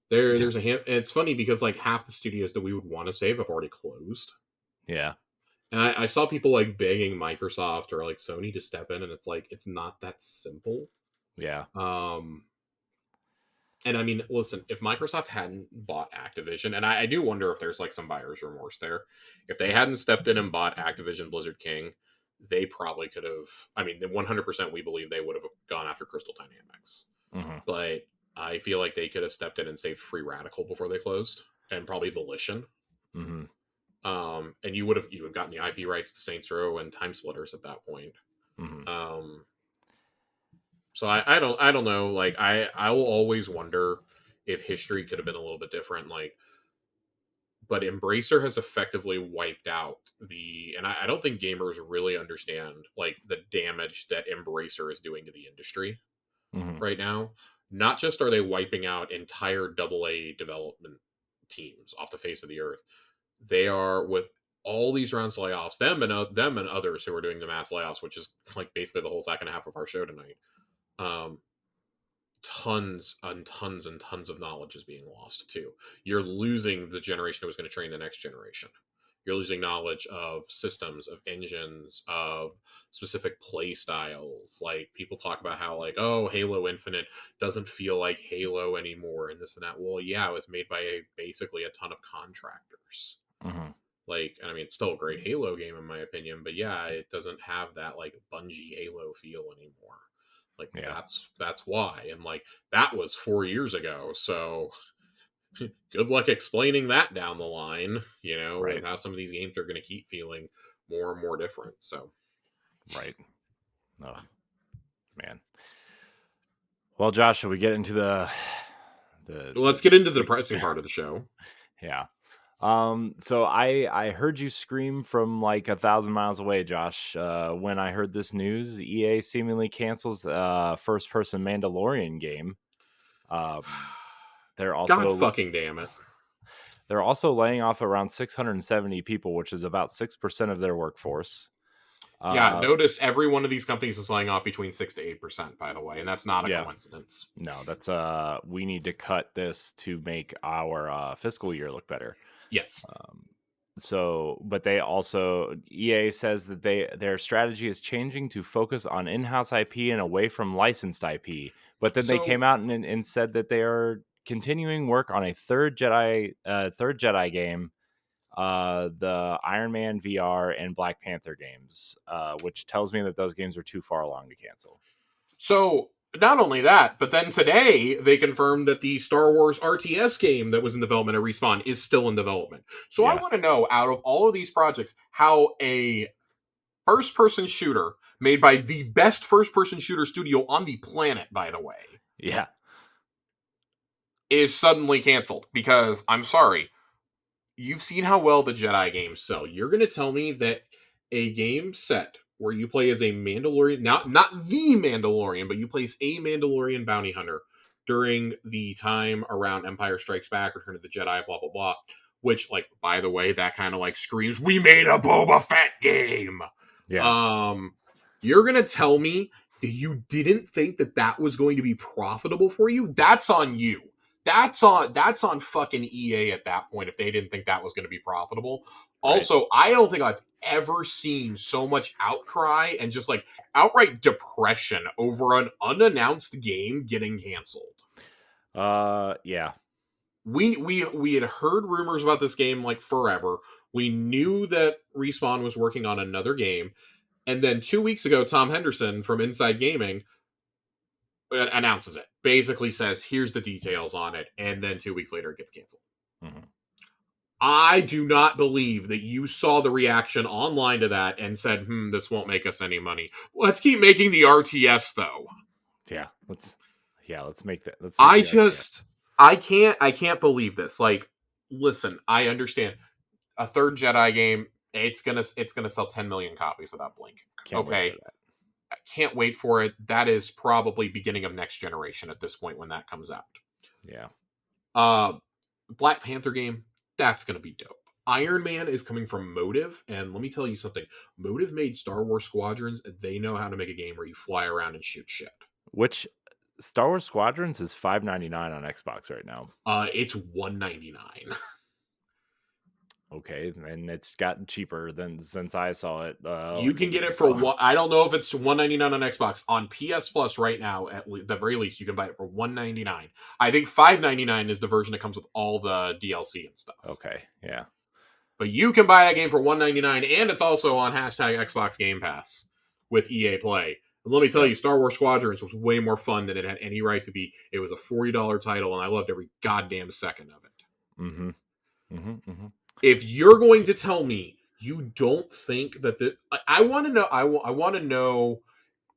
there's a it's funny because like half the studios that we would want to save have already closed. yeah, And I saw people like begging Microsoft or like Sony to step in, and it's like it's not that simple. yeah, Um, and I mean, listen, if Microsoft hadn't bought Activision, and I do wonder if there's like some buyer's remorse there, if they hadn't stepped in and bought Activision Blizzard King, they probably could have. I mean, 100% we believe they would have gone after Crystal Dynamics, hmm, but I feel like they could have stepped in and saved Free Radical before they closed, and probably Volition. hmm, And you would have gotten the IP rights to Saints Row and Time Splitters at that point. hmm. Um, so I don't know. Like I will always wonder if history could have been a little bit different. Like, but Embracer has effectively wiped out and I don't think gamers really understand like the damage that Embracer is doing to the industry Hmm. right now. Not just are they wiping out entire AA development teams off the face of the earth, they are with all these rounds of layoffs, them and others who are doing the mass layoffs, which is like basically the whole second half of our show tonight. Um, Tons and tons and tons of knowledge is being lost too. You're losing the generation that was going to train the next generation. You're losing knowledge of systems, of engines, of specific play styles. Like people talk about how like, oh, Halo Infinite doesn't feel like Halo anymore and this and that. Well, yeah, it was made by basically a ton of contractors. Hmm. Like, I mean, it's still a great Halo game in my opinion, but yeah, it doesn't have that like Bungie Halo feel anymore. Like Yeah. that's why, and like that was 4 years ago. So good luck explaining that down the line. You know, with Right. how some of these games are going to keep feeling more and more different. So Right. Oh man. Well, Josh, should we get into let's get into the the depressing part of the show. yeah. So I heard you scream from like 1,000 miles away, Josh. When I heard this news, EA seemingly cancels first person Mandalorian game. Um, they're God also fucking damn it. they're also laying off around 670 people, which is about 6% of their workforce. Yeah, Uh, notice every one of these companies is laying off between 6 to 8%, by the way, and that's not a yeah, coincidence. no, that's we need to cut this to make our fiscal year look better. Yes. Um, but they also EA says that their strategy is changing to focus on in-house IP and away from licensed IP. But then they came So out and said that they are continuing work on a third Jedi game, the Iron Man VR and Black Panther games, which tells me that those games are too far along to cancel. So not only that, but then today they confirmed that the Star Wars RTS game that was in development at Respawn is still in development. So I Yeah, want to know, out of all of these projects, how a first person shooter made by the best first person shooter studio on the planet, by the way, yeah, is suddenly canceled. Because I'm sorry, you've seen how well the Jedi games sell. You're going to tell me that a game set where you play as a Mandalorian, not the Mandalorian, but you play as a Mandalorian bounty hunter during the time around Empire Strikes Back, Return of the Jedi, blah blah blah. Which, like, by the way, that kind of like screams, "We made a Boba Fett game." yeah. Um, you're gonna tell me that you didn't think that that was going to be profitable for you? That's on you. That's on fucking EA at that point if they didn't think that was going to be profitable. Right. Also, I don't think I've ever seen so much outcry and just like outright depression over an unannounced game getting canceled. Yeah, We had heard rumors about this game like forever. We knew that Respawn was working on another game, and then 2 weeks ago, Tom Henderson from Inside Gaming announces it. Basically says, "Here's the details on it," and then 2 weeks later, it gets canceled. hmm I do not believe that you saw the reaction online to that and said, this won't make us any money. Let's keep making the RTS though. yeah. Let's make that. Let's make I the RTS. just I can't believe this. Like, listen, I understand a third Jedi game, it's gonna sell 10 million copies without blinking. Can't wait for Okay. that. I can't wait for it. That is probably beginning of next generation at this point when that comes out. Yeah. Uh Black Panther game, that's going to be dope. Iron Man is coming from Motive, and let me tell you something. Motive made Star Wars Squadrons. They know how to make a game where you fly around and shoot shit. Which Star Wars Squadrons is $5.99 on Xbox right now. It's $199. Okay, and it's gotten cheaper than since I saw it You like a can get week it for ago. what? I don't know if it's $199 on Xbox. On PS Plus right now, at the very least, you can buy it for $199. I think $5.99 is the version that comes with all the DLC and stuff. Okay, yeah, But you can buy that game for $199, and it's also on hashtag Xbox Game Pass with EA Play. And let me tell yep. you, Star Wars Squadrons was way more fun than it had any right to be. It was a $40 title, and I loved every goddamn second of it. Mm-hmm. Mm-hmm. Mm-hmm. If you're Let's going see. to tell me you don't think that I want to know, I want to know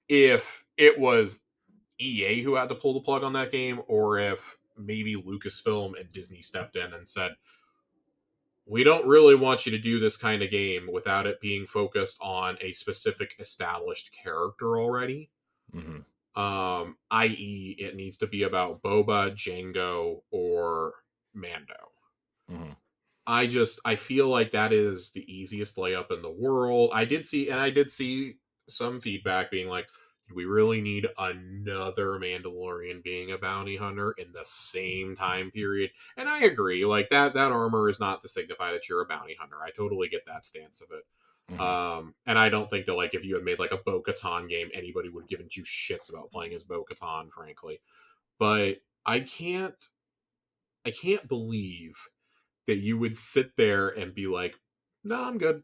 if it was EA who had to pull the plug on that game, or if maybe Lucasfilm and Disney stepped in and said, we don't really want you to do this kind of game without it being focused on a specific established character already. Hmm. I.e., it needs to be about Boba, Django, or Mando. Hmm. I feel like that is the easiest layup in the world. I did see some feedback being like, do we really need another Mandalorian being a bounty hunter in the same time period? And I agree, like that armor is not to signify that you're a bounty hunter. I totally get that stance of it. Hmm. And I don't think that like if you had made like a Bo Katan game, anybody would have given two shits about playing as Bo Katan, frankly. But I can't believe that you would sit there and be like, "No, I'm good.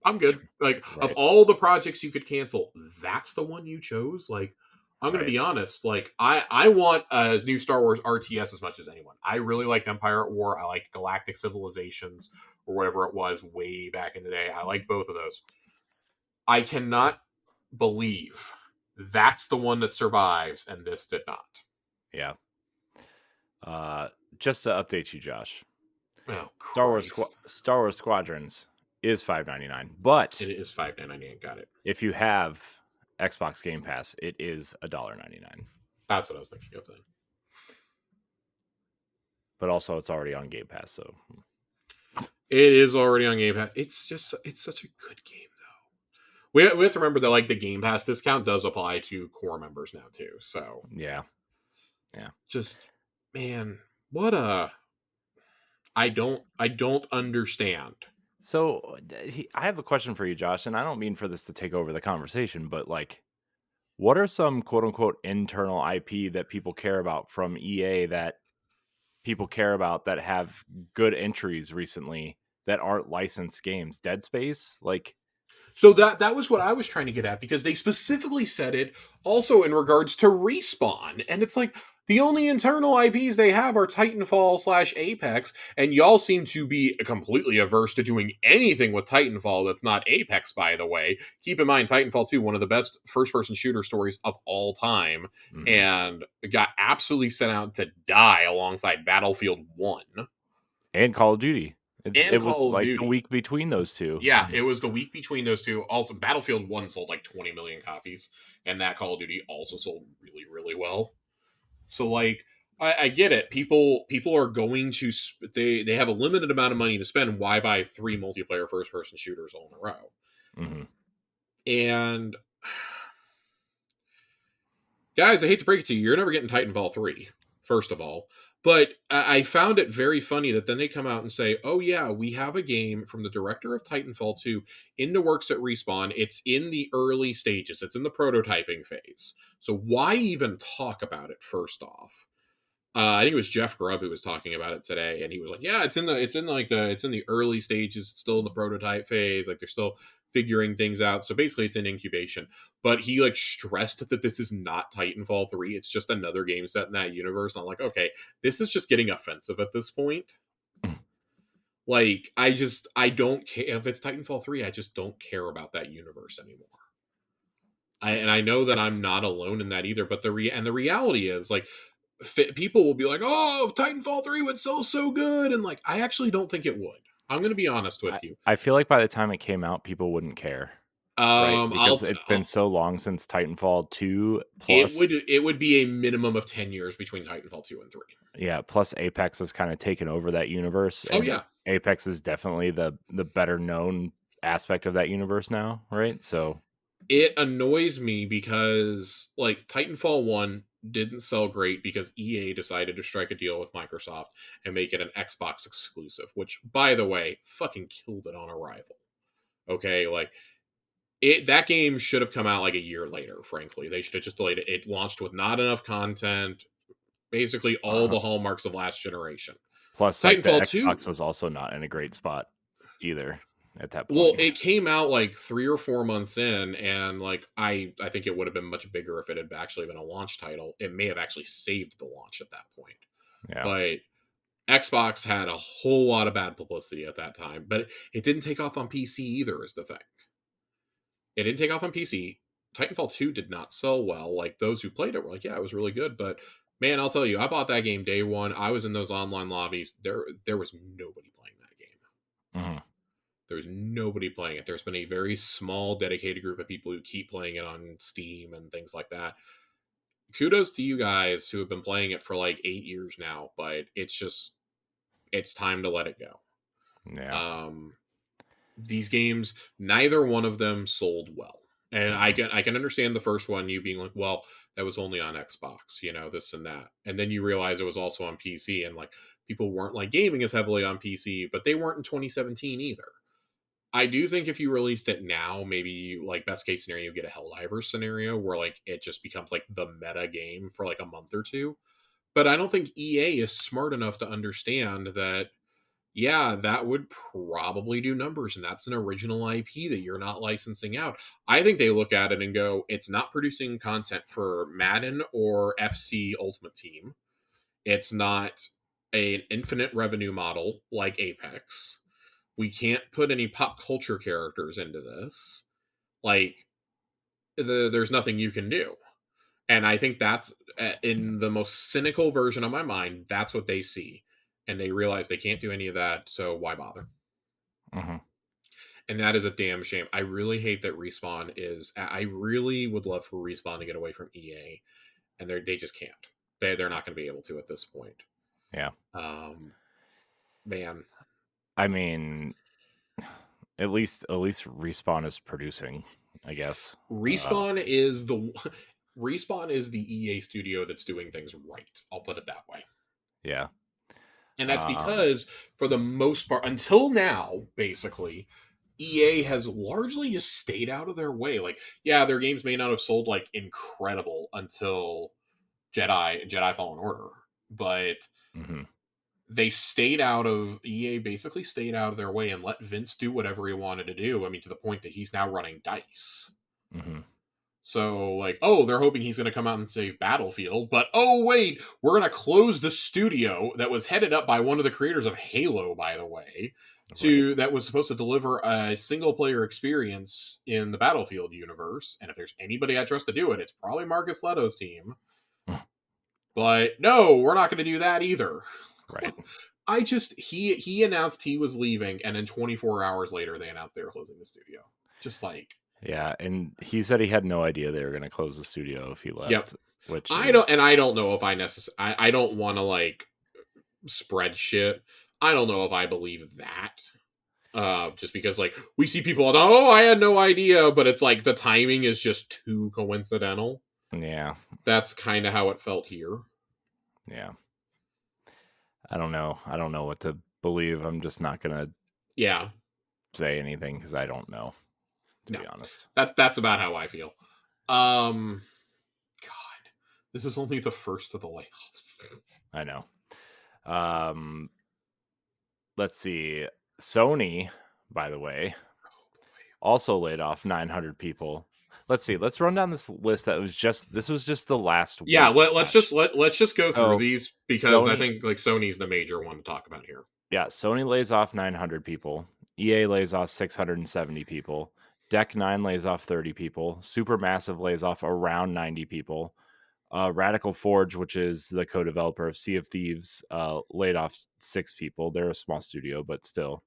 I'm good." Like of Right. all the projects you could cancel, that's the one you chose. Like I'm going to Right. be honest, like I want a new Star Wars RTS as much as anyone. I really liked Empire at War. I liked Galactic Civilizations or whatever it was way back in the day. I like both of those. I cannot believe that's the one that survives and this did not. Yeah. Uh, just to update you, Josh, Oh Christ. Star Wars Squadrons is $5.99, but It is 5.99. Got it. if you have Xbox Game Pass, it is $1.99. That's what I was thinking of then. But also, it's already on Game Pass, so It is already on Game Pass. It's such a good game though. We have to remember that like the Game Pass discount does apply to core members now too. So yeah, yeah. just man, what a I don't understand. So I have a question for you, Josh, and I don't mean for this to take over the conversation, but like, what are some quote unquote internal IP that people care about from EA that people care about that have good entries recently that aren't licensed games? Dead Space, like, So that was what I was trying to get at because they specifically said it also in regards to Respawn, and it's like the only internal IPs they have are Titanfall slash Apex, and y'all seem to be completely averse to doing anything with Titanfall that's not Apex. By the way, keep in mind Titanfall 2, one of the best first-person shooter stories of all time, mhm. and got absolutely sent out to die alongside Battlefield 1 And Call of Duty. It and was Call of like the Duty. week between those two. Yeah, it was the week between those two. Also, Battlefield 1 sold like 20 million copies, and that Call of Duty also sold really, really well. So, like, I get it. People are going to they have a limited amount of money to spend. Why buy three multiplayer first person shooters all in a row? Hmm. And guys, I hate to break it to you, you're never getting Titanfall 3, first of all. But I found it very funny that then they come out and say, oh, yeah, we have a game from the director of Titanfall 2 in the works at Respawn. It's in the early stages, it's in the prototyping phase. So why even talk about it, first off? I think it was Jeff Grubb who was talking about it today, and he was like, "Yeah, it's in the early stages. It's still in the prototype phase. Like they're still figuring things out. So basically, it's in incubation." But he like stressed that this is not Titanfall 3. It's just another game set in that universe. And I'm like, okay, this is just getting offensive at this point. Like, I don't care if it's Titanfall 3. I just don't care about that universe anymore. And I know that I'm That's not alone in that either. But the reality is like people will be like, "Oh, Titanfall 3 would sell so good," and like, I actually don't think it would. I'm going to be honest with you. I feel like by the time it came out, people wouldn't care, right? Because it's been so long since Titanfall 2 plus it would be a minimum of 10 years between Titanfall 2 and 3. yeah, plus Apex has kind of taken over that universe, Oh and yeah, Apex is definitely the better known aspect of that universe now, right? So, it annoys me because like Titanfall 1 didn't sell great because EA decided to strike a deal with Microsoft and make it an Xbox exclusive, which by the way, fucking killed it on arrival. Okay, like that game should have come out like a year later, frankly. They should have just delayed it. It launched with not enough content, basically all uh, the hallmarks of last generation. plus like the Titanfall 2, Xbox was also not in a great spot either at that well, point. it came out like 3 or 4 months in, and like I think it would have been much bigger if it had actually been a launch title. It may have actually saved the launch at that point. Yeah. But Xbox had a whole lot of bad publicity at that time, but it didn't take off on PC either, is the thing. It didn't take off on PC. Titanfall 2 did not sell well. Like those who played it were like, yeah, it was really good, but Man, I'll tell you, I bought that game day one. I was in those online lobbies. There was nobody playing that game. Mhm. There's nobody playing it. There's been a very small, dedicated group of people who keep playing it on Steam and things like that. Kudos to you guys who have been playing it for like 8 years now, but it's time to let it go. Yeah. Um, these games, neither one of them sold well. And I Mhm. can I can understand the first one, you being like, well, that was only on Xbox, this and that. And then you realize it was also on PC, and like people weren't like gaming as heavily on PC, but they weren't in 2017 either. I do think if you released it now, maybe like best case scenario, you get a Helldivers scenario where like it just becomes like the meta game for like a month or two. But I don't think EA is smart enough to understand that, yeah, that would probably do numbers, and that's an original IP that you're not licensing out. I think they look at it and go, it's not producing content for Madden or FC Ultimate Team. It's not an infinite revenue model like Apex. We can't put any pop culture characters into this. Like, there's nothing you can do. And I think that's in the most cynical version of my mind, that's what they see. And they realize they can't do any of that, so why bother? Mhm. And that is a damn shame. I really hate that Respawn is. I really would love for Respawn to get away from EA, and they just can't. They're not going to be able to at this point. Yeah. Um, man, I mean, at least Respawn is producing, I guess. Respawn is the Respawn is the EA studio that's doing things right. I'll put it that way. Yeah. And that's Um, because, for the most part, until now, basically, EA has largely just stayed out of their way. Like, yeah, their games may not have sold like incredible until Jedi Fallen Order, but mhm. they stayed out of EA basically stayed out of their way and let Vince do whatever he wanted to do. I mean, to the point that he's now running Dice. Mhm. So, like, oh, they're hoping he's going to come out and save Battlefield, but oh, wait, we're going to close the studio that was headed up by one of the creators of Halo, by the way, Right. that was supposed to deliver a single player experience in the Battlefield universe. And if there's anybody I trust to do it, it's probably Marcus Leto's team. But no, we're not going to do that either. Right. I just he announced he was leaving, and then 24 hours later they announced they were closing the studio. Just like, Yeah, and he said he had no idea they were going to close the studio if he yep. left, which I is don't, and I don't know if I don't want to like spread shit. I don't know if I believe that. Just because like we see people, oh, I had no idea, but it's like the timing is just too coincidental. yeah, That's kind of how it felt here. yeah. I don't know. I don't know what to believe. I'm just not going to Yeah, say anything cuz I don't know, to no, be honest. that's about how I feel. Um, God, this is only the first of the layoffs. I know. Um let's see. Sony, by the way, also laid off 900 people. Let's see. Let's run down this list this was just the last Yeah, week, Josh. let's just go through So, these because I Sony, think like Sony's the major one to talk about here. yeah, Sony lays off 900 people. EA lays off 670 people. Deck 9 lays off 30 people. Supermassive lays off around 90 people. Radical Forge, which is the co-developer of Sea of Thieves, laid off 6 people. They're a small studio, but still.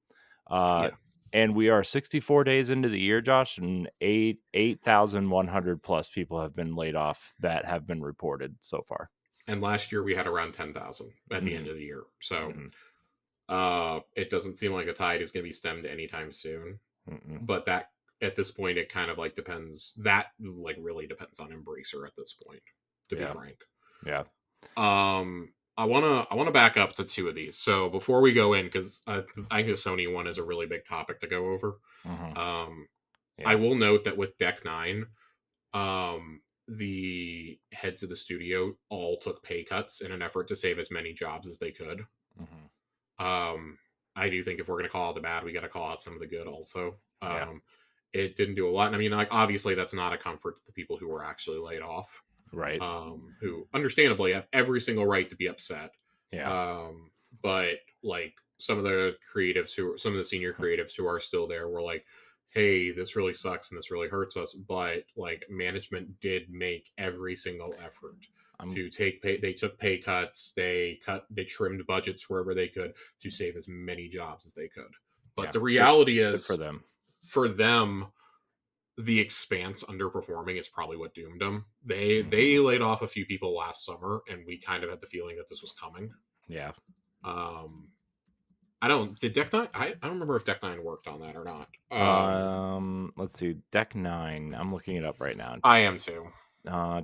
Uh, Yeah, and we are 64 days into the year, Josh, and 8,100 plus people have been laid off that have been reported so far. and last year we had around 10,000 at the end Hmm. of the year. So, Hmm. it doesn't seem like the tide is going to be stemmed anytime soon. Hmm. But that at this point, it kind of like depends. That like really depends on Embracer at this point, to be Yeah, frank. yeah. I wanna back up to two of these. So before we go in, because I think the Sony one is a really big topic to go over. Hmm. Um, I Yeah. will note that with Deck Nine, the heads of the studio all took pay cuts in an effort to save as many jobs as they could. Hmm. Um, I do think if we're going to call out the bad, we got to call out some of the good also. Yeah. It didn't do a lot. And I mean, like, obviously, that's not a comfort to the people who were actually laid off, Right. who understandably have every single right to be upset. Yeah. Um, but like some of the senior creatives who are still there were like, hey, this really sucks and this really hurts us. But like, management did make every single effort I'm to take pay. They took pay cuts. They trimmed budgets wherever they could to save as many jobs as they could. But yeah, the good reality good for is, them. for them, the Expanse underperforming is probably what doomed them. They Hmm. laid off a few people last summer, and we kind of had the feeling that this was coming. Yeah. Um, I don't did Deck Nine. I don't remember if Deck Nine worked on that or not. Let's see. Deck Nine. I'm looking it up right now. I am too.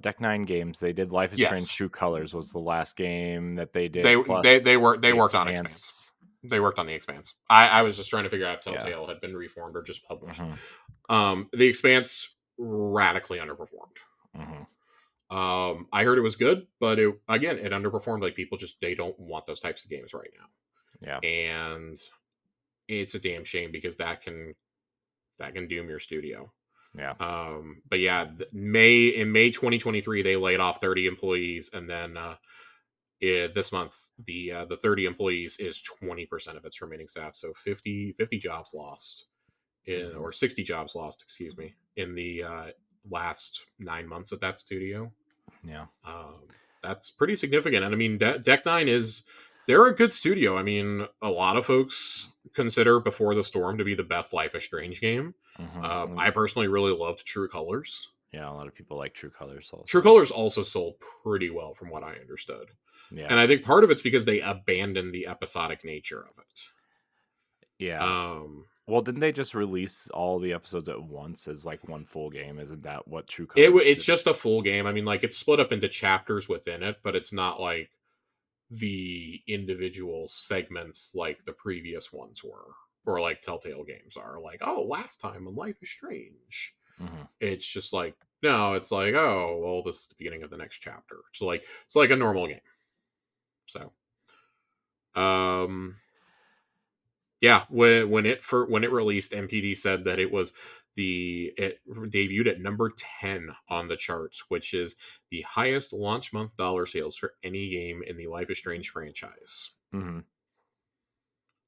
Deck Nine Games. They did Life is Strange: Yes, True Colors was the last game that they they did, they plus worked they The worked on Expanse. Expanse. They worked on the Expanse. I was just trying to figure out if Yeah. Telltale had been reformed or just published. Hmm. The Expanse radically underperformed. Hmm. I heard it was good, but it underperformed. Like, people just, they don't want those types of games right Yeah. now, and it's a damn shame because that can doom your studio. Yeah. But yeah, May 2023 they laid off 30 employees, and then this month the 30 employees is 20% of its remaining staff, so 50 jobs lost Hmm. or 60 jobs lost, excuse me, in the last 9 months at that studio. Yeah. Um, that's pretty significant. And I mean, Deck Nine they're a good studio. I mean, a lot of folks consider Before the Storm to be the best Life is Strange game. Hmm. I personally really loved True Colors. Yeah. A lot of people like True Colors True also. Colors also sold pretty well, from what I understood. Yeah. And I think part of it's because they abandoned the episodic nature of it. Yeah. Um, Well, didn't they just release all the episodes at once as like one full game? Isn't that what True it Colors it's did? just a full game. I mean, like, it's split up into chapters within it, but it's not like the individual segments like the previous ones were, or like Telltale games are. Like, oh, last time on Life is Strange. Hmm. It's just like, no, it's like, oh, well, this is the beginning of the next chapter. So like, it's like a normal game. So, um, yeah, when it released, MPD said that it debuted at number 10 on the charts, which is the highest launch month dollar sales for any game in the Life is Strange franchise. Hmm. Man.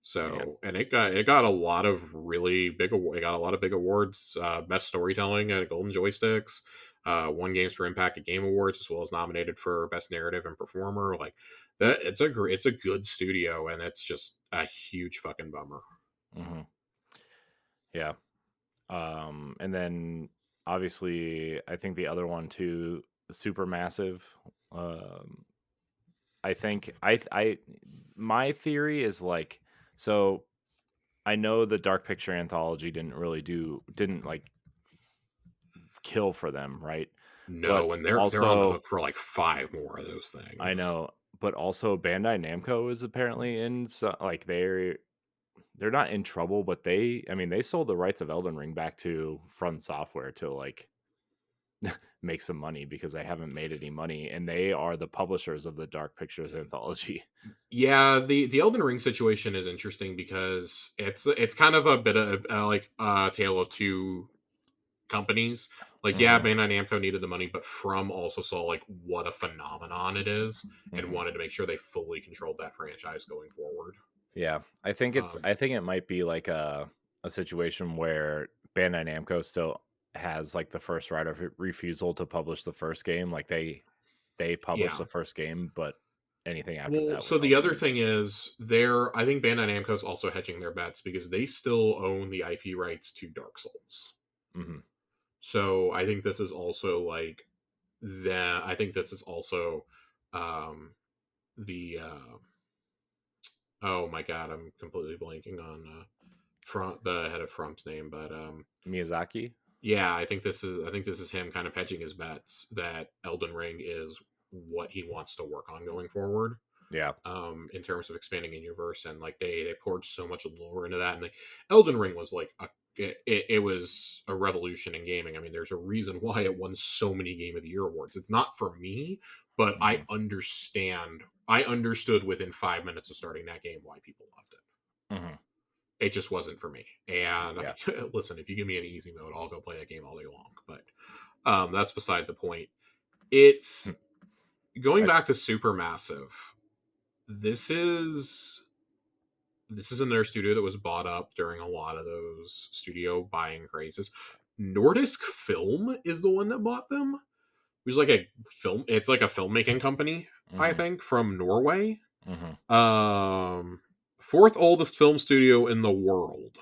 So, and it got a lot of it got a lot of big awards. Best storytelling at Golden Joysticks. Won games for Impact at Game Awards, as well as nominated for Best Narrative and Performer. Like that, it's a good studio, and it's just a huge fucking bummer. Hmm. Yeah. And then obviously, I think the other one too, Supermassive. Um, I think my theory is like, so I know the Dark Picture anthology didn't like kill for them, right? But No, and they're on the also, hook for like five more of those I things. know, but also Bandai Namco is apparently in, so like they're not in trouble, but I mean, they sold the rights of Elden Ring back to Front Software to like make some money because they haven't made any money, and they are the publishers of the Dark Pictures anthology. Yeah, the Elden Ring situation is interesting because it's kind of a bit of like a tale of two companies. Like, yeah, Hmm. Bandai Namco needed the money, but From also saw like what a phenomenon it is and Hmm. wanted to make sure they fully controlled that franchise going forward. Yeah, Um, I think it might be like a situation where Bandai Namco still has like the first right of refusal to publish the first game. Like they published yeah. the first game, but anything after Well, that was so the all other theirs. thing is, I think Bandai Namco is also hedging their bets because they still own the IP rights to Dark Souls. Hmm. So I think this is also like that. I think this is also um, the oh my god, I'm completely blanking on front the head of Frump's name, but Miyazaki. yeah, I think this is him kind of hedging his bets that Elden Ring is what he wants to work on going forward. Yeah. In terms of expanding a universe, and like they poured so much lore into that, and like Elden Ring was like it was a revolution in gaming. I mean, there's a reason why it won so many Game of the Year awards. It's not for me, but Hmm. I understood within 5 minutes of starting that game why people loved it. Hmm. It just wasn't for me. And Yeah. listen, if you give me an easy mode, I'll go play that game all day long. But that's beside the point. Hmm. It's going I, back to Supermassive. This is this is another studio that was bought up during a lot of those studio buying crazes. Nordisk Film is the one that bought them. who's like a film. It's like a filmmaking company, I Mhm. think, from Norway. Mhm. Um, fourth oldest film studio in the world.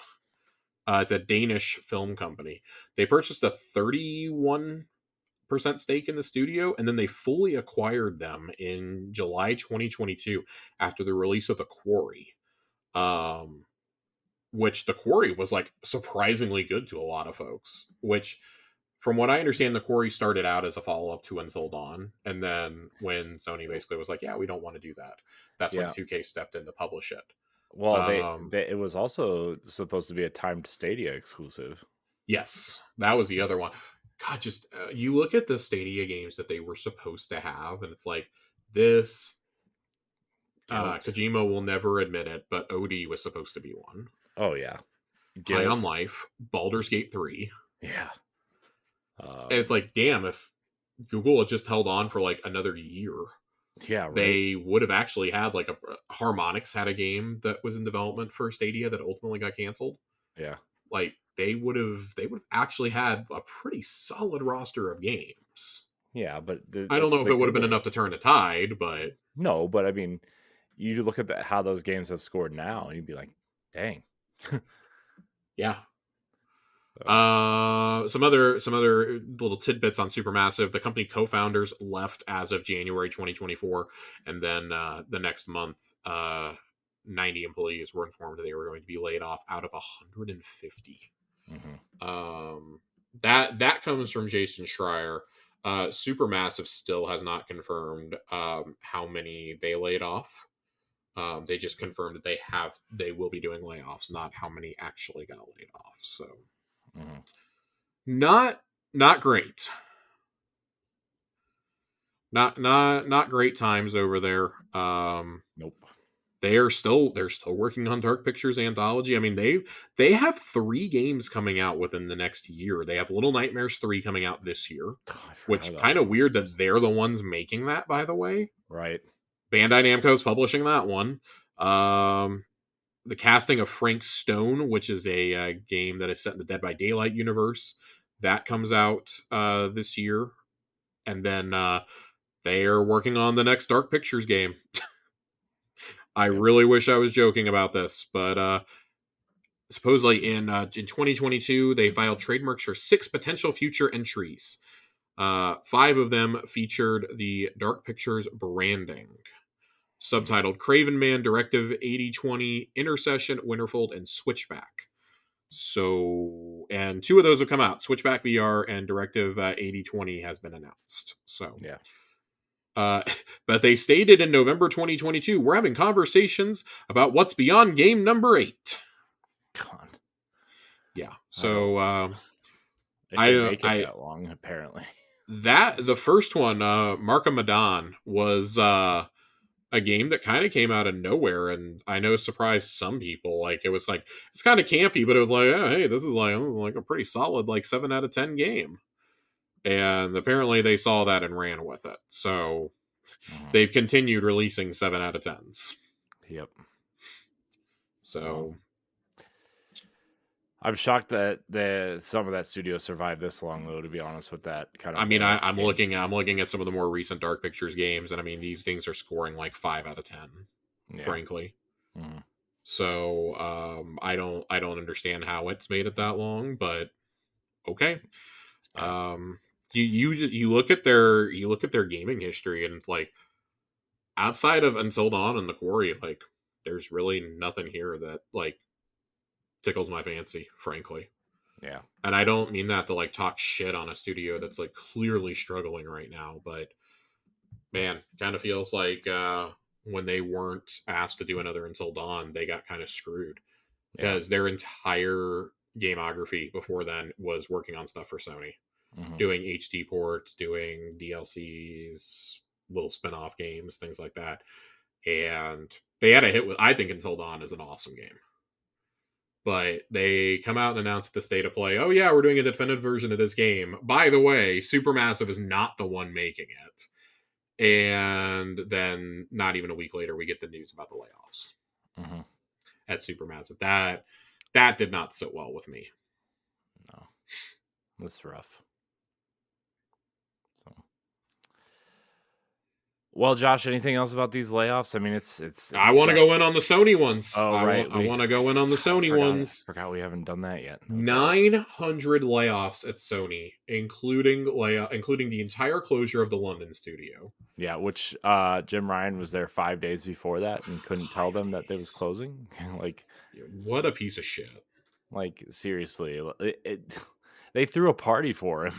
It's a Danish film company. They purchased a 31% stake in the studio, and then they fully acquired them in July 2022 after the release of The Quarry. Um, which The Quarry was like surprisingly good to a lot of folks. Which, from what I understand, The Quarry started out as a follow up to Until Dawn, and then when Sony basically was like, "Yeah, we don't want to do that," that's when Yeah. 2K stepped in to publish it. Well, Um, it was also supposed to be a timed Stadia exclusive. yes, that was the other one. God, just you look at the Stadia games that they were supposed to have, and it's like this. Guilt. Kojima will never admit it, but OD was supposed to be one. Oh yeah. High on Guilt. Life, Baldur's Gate 3. Yeah. And it's like, damn, if Google had just held on for like another year, Yeah, right? they would have actually had like a Harmonix had a game that was in development for Stadia that ultimately got canceled. Yeah. Like they would have actually had a pretty solid roster of games. Yeah, but I don't it's know if the it would have been Google. enough to turn the tide, but No, but I mean, you look at how those games have scored now, and you'd be like, "Dang." yeah. So, Some other little tidbits on Supermassive. The company co-founders left as of January 2024, and then the next month, 90 employees were informed that they were going to be laid off out of 150. mhm. Um, that comes from Jason Schreier. Supermassive still has not confirmed how many they laid off. They just confirmed that they will be doing layoffs, not how many actually got laid off. So Mhm. not great. Not great times over there. Nope. They're still working on Dark Pictures anthology. I mean, they have 3 games coming out within the next year. They have Little Nightmares 3 coming out this year, God, I forgot which about kind of Little weird that Nightmares. they're the ones making that, by the way. Right. Bandai Namco's publishing that one. Um, the casting of Frank Stone, which is a game that is set in the Dead by Daylight universe, that comes out this year, and then they are working on the next Dark Pictures game. I Yep. really wish I was joking about this, but supposedly in 2022 they filed trademarks for 6 potential future entries. 5 of them featured the Dark Pictures branding, Mhm. subtitled Craven Man, Directive 8020, Intercession, Winterfold, and Switchback. So, and 2 of those have come out. Switchback VR and Directive 8020 has been announced. So, Yeah. uh, but they stated in November 2022, we're having conversations about what's beyond game number 8. God, Yeah. I don't. So, If they I, make it I, that long, apparently. that the first one, Markham Madan, was a game that kind of came out of nowhere, and I know surprised some people. Like it was like it's kind of campy, but it was like, oh, hey, this is like a pretty solid like 7 out of 10 game. And apparently they saw that and ran with it. So Mhm. they've continued releasing 7 out of 10s. Yep. Well, So I'm shocked that some of that studio survived this long, though. To be honest, with that kind of I mean, pouring out the I'm games. looking at some of the more recent Dark Pictures games, and I mean these things are scoring like 5 out of 10, Yeah. frankly. Mhm. So I don't understand how it's made it that long, but okay. Yeah. Um, you look at their gaming history, and it's like outside of Until Dawn and The Quarry, like there's really nothing here that like tickles my fancy, frankly. Yeah. And I don't mean that to like talk shit on a studio that's like clearly struggling right now, but man, kind of feels like when they weren't asked to do another Until Dawn, they got kind of screwed Yeah. because their entire gamography before then was working on stuff for Sony, Mhm. doing HD ports, doing DLCs, little spin-off games, things like that. And they had a hit with I think Until Dawn is an awesome game. But they come out and announce the state of play. Oh yeah, we're doing a definitive version of this game. By the way, Supermassive is not the one making it. And then not even a week later, we get the news about the layoffs Mhm. at Supermassive. That did not sit well with me. No, that's rough. So. Well, Josh, anything else about these layoffs? I mean, it I want to go in sucks. on the Sony ones. Oh, I right. want I We want to go in on the I Sony ones. forgot we haven't done that yet. Okay, let's 900 layoffs at Sony, including the entire closure of the London studio. yeah, which Jim Ryan was there 5 days before that and couldn't tell Five them that they was days. closing. like Yeah, what a piece of shit. seriously, they threw a party for him.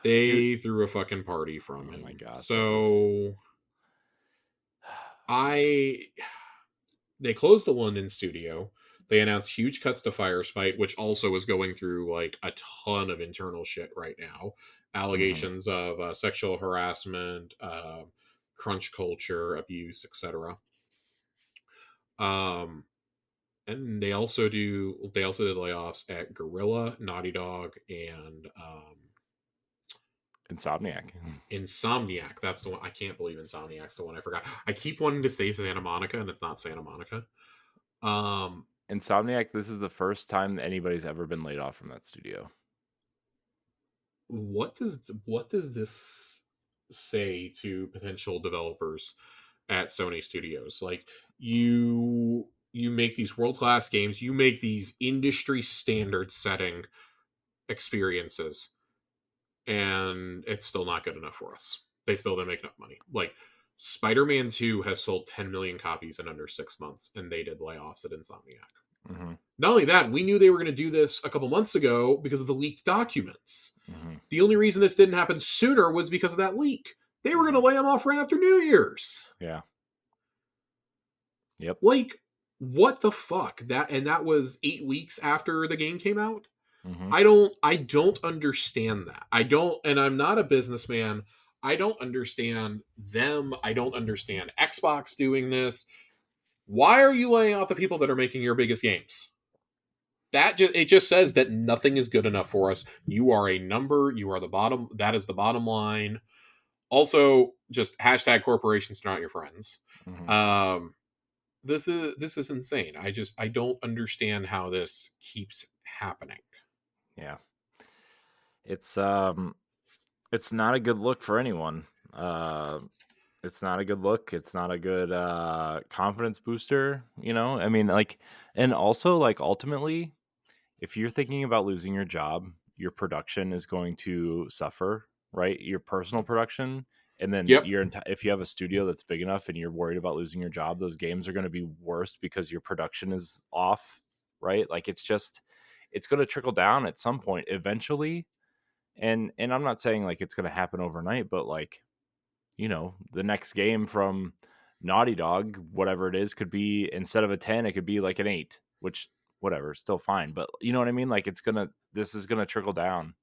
He, They threw a fucking party from oh my him. gosh, that was So I they closed the London studio. They announced huge cuts to Firespite, which also is going through like a ton of internal shit right now. mhm, Allegations of sexual harassment, crunch culture, abuse, etc. Um, and they also did layoffs at Gorilla, Naughty Dog, and Insomniac. Insomniac. That's the one. I can't believe Insomniac's the one I forgot. I keep wanting to say Santa Monica, and it's not Santa Monica. Um, Insomniac, this is the first time anybody's ever been laid off from that studio. what does this say to potential developers at Sony Studios? Like you make these world class games, you make these industry standard setting experiences, and it's still not good enough for us. They still didn't make enough money. Like Spider-Man 2 has sold 10 million copies in under 6 months, and they did layoffs at Insomniac. Mhm, Not only that, we knew they were going to do this a couple months ago because of the leaked documents. mhm, The only reason this didn't happen sooner was because of that leak. They were going to mhm. lay him off right after New Year's. Yeah. Yep. Like, what the fuck? That was 8 weeks after the game came out. Mhm. I don't understand that. I don't, and I'm not a businessman. I don't understand them. I don't understand Xbox doing this. Why are you laying off the people that are making your biggest games? It just says that nothing is good enough for us. You are a number. You are the bottom. That is the bottom line. Also, just hashtag corporations are not your friends. Mhm. Um, this is insane. I don't understand how this keeps happening. Yeah. It's um it's not a good look for anyone. Uh it's not a good look. It's not a good confidence booster, you know? I mean, like, and also like ultimately, if you're thinking about losing your job, your production is going to suffer, right? Your personal production, and then Yep. if you have a studio that's big enough and you're worried about losing your job, those games are going to be worse because your production is off, right? Like it's going to trickle down at some point eventually. And I'm not saying like it's going to happen overnight, but like, you know, the next game from Naughty Dog, whatever it is, could be, instead of a 10, it could be like an 8, which whatever, still fine. But you know what I mean? Like this is gonna trickle down.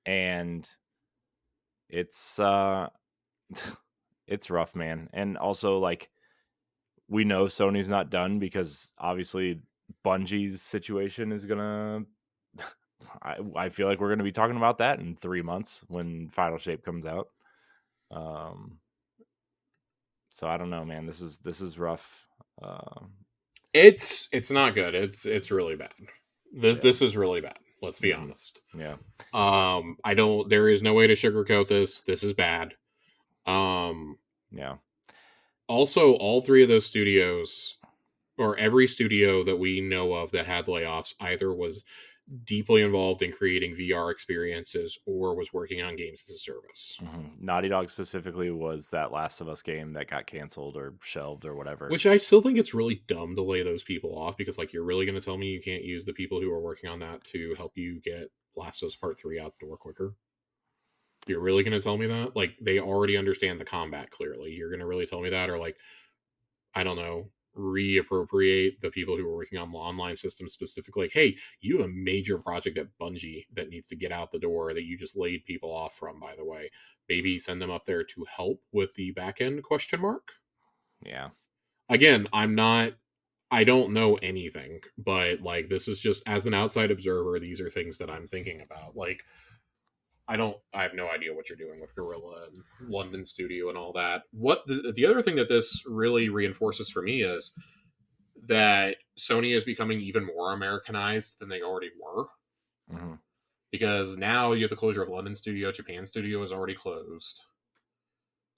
And it's it's rough, man. And also like we know Sony's not done because obviously Bungie's situation is gonna I feel like we're gonna be talking about that in 3 months when Final Shape comes out. Um so I don't know, man. This is rough. It's not good. It's really bad. This Yeah. this is really bad. Let's be Hmm. honest. Yeah. I don't. There is no way to sugarcoat this. This is bad. Um, Yeah. Also, all three of those studios, or every studio that we know of that had layoffs, either was deeply involved in creating VR experiences or was working on games as a service. Naughty Dog specifically was that Last of Us game that got canceled or shelved or whatever. Which I still think it's really dumb to lay those people off because, like, you're really going to tell me you can't use the people who are working on that to help you get Last of Us Part 3 out the door quicker? You're really going to tell me that? Like, they already understand the combat clearly. You're going to really tell me that? Or, like, I don't know, reappropriate the people who are working on the online system specifically? Like, hey, you have a major project at Bungie that needs to get out the door that you just laid people off from, by the way. Maybe send them up there to help with the back end question mark? Yeah. Again, I don't know anything, but like this is just as an outside observer, these are things that I'm thinking about. Like I have no idea what you're doing with Gorilla and London Studio and all that. What the other thing that this really reinforces for me is that Sony is becoming even more Americanized than they already were. Hmm. Because now you have the closure of London Studio, Japan Studio is already closed.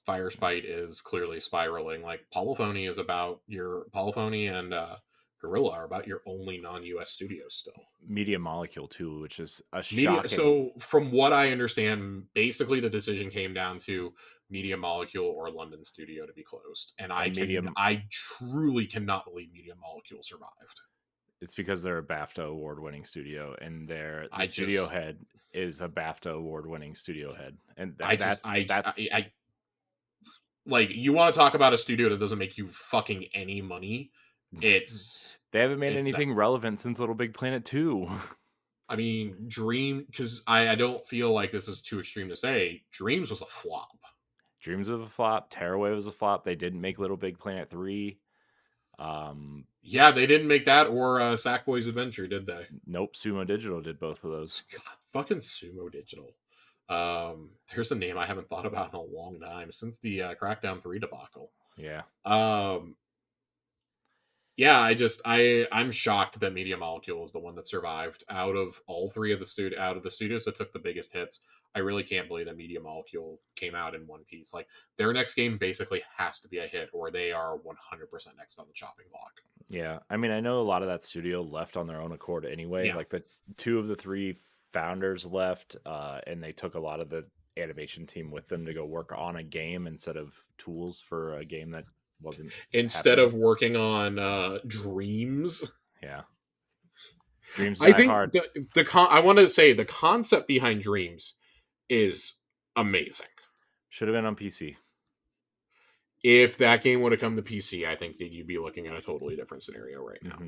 Firespite is clearly spiraling. Like Polyphony is about your Polyphony and Gorilla are about your only non-US studios still. Media Molecule too, which is a Media. shocking So from what I understand, basically the decision came down to Media Molecule or London studio to be closed, and and Medium. I truly cannot believe Media Molecule survived. It's because they're a BAFTA award-winning studio, and the I studio just head is a BAFTA award-winning studio head, and I just that's I like, you want to talk about a studio that doesn't make you fucking any money? It's they haven't made it's them. anything relevant since Little Big Planet 2. I mean, Dream, because I don't feel like this is too extreme to say. Dreams was a flop. Dreams of a flop, Tearaway was a flop. They didn't make Little Big Planet 3. Um, Yeah, they didn't make that or Sackboy's Adventure, did they? nope, Sumo Digital did both of those. God, fucking Sumo Digital. There's a name I haven't thought about in a long time since the Crackdown 3 debacle. Yeah. Um, yeah, I'm shocked that Media Molecule is the one that survived out of all three of out of the studios that took the biggest hits. I really can't believe that Media Molecule came out in one piece. Like, their next game basically has to be a hit, or they are 100% next on the chopping block. Yeah. I mean, I know a lot of that studio left on their own accord anyway. Yeah, Like the two of the three founders left, and they took a lot of the animation team with them to go work on a game instead of tools for a game that wasn't instead happening. of working on Dreams. Yeah. Dreams I Die think Hard. I want to say the concept behind Dreams is amazing. Should have been on PC. If that game would have come to PC, I think that you'd be looking at a totally different scenario right now.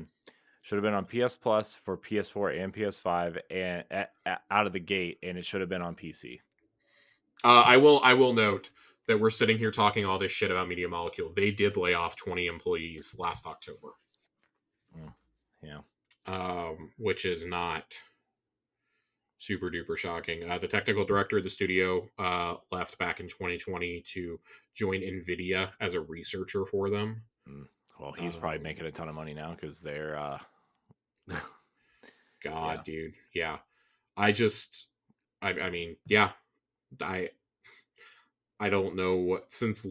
Should have been on PS Plus for PS4 and PS5 and out of the gate, and it should have been on PC. I will note that we're sitting here talking all this shit about Media Molecule. They did lay off 20 employees last October. Yeah. Which is not super duper shocking. The technical director of the studio left back in 2020 to join NVIDIA as a researcher for them. Well, he's probably making a ton of money now because they're God, yeah. dude. Yeah. I mean, yeah. I don't know what, since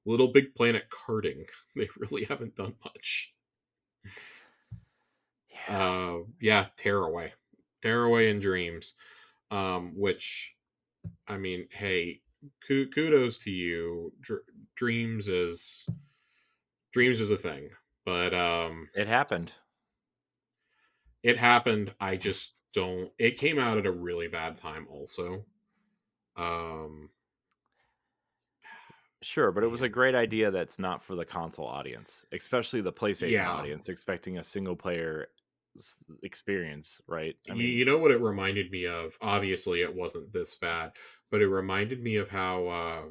Little Big Planet karting, they really haven't done much. Yeah, Tearaway and Dreams, which, I mean, hey, kudos to you. Dreams is a thing, but It happened. it happened. I just don't. It came out at a really bad time, also. Um, Sure, but it was a man, great idea that's not for the console audience, especially the PlayStation yeah. audience, expecting a single player experience, right? I You, mean, you know what it reminded me of? Obviously, it wasn't this bad, but it reminded me of how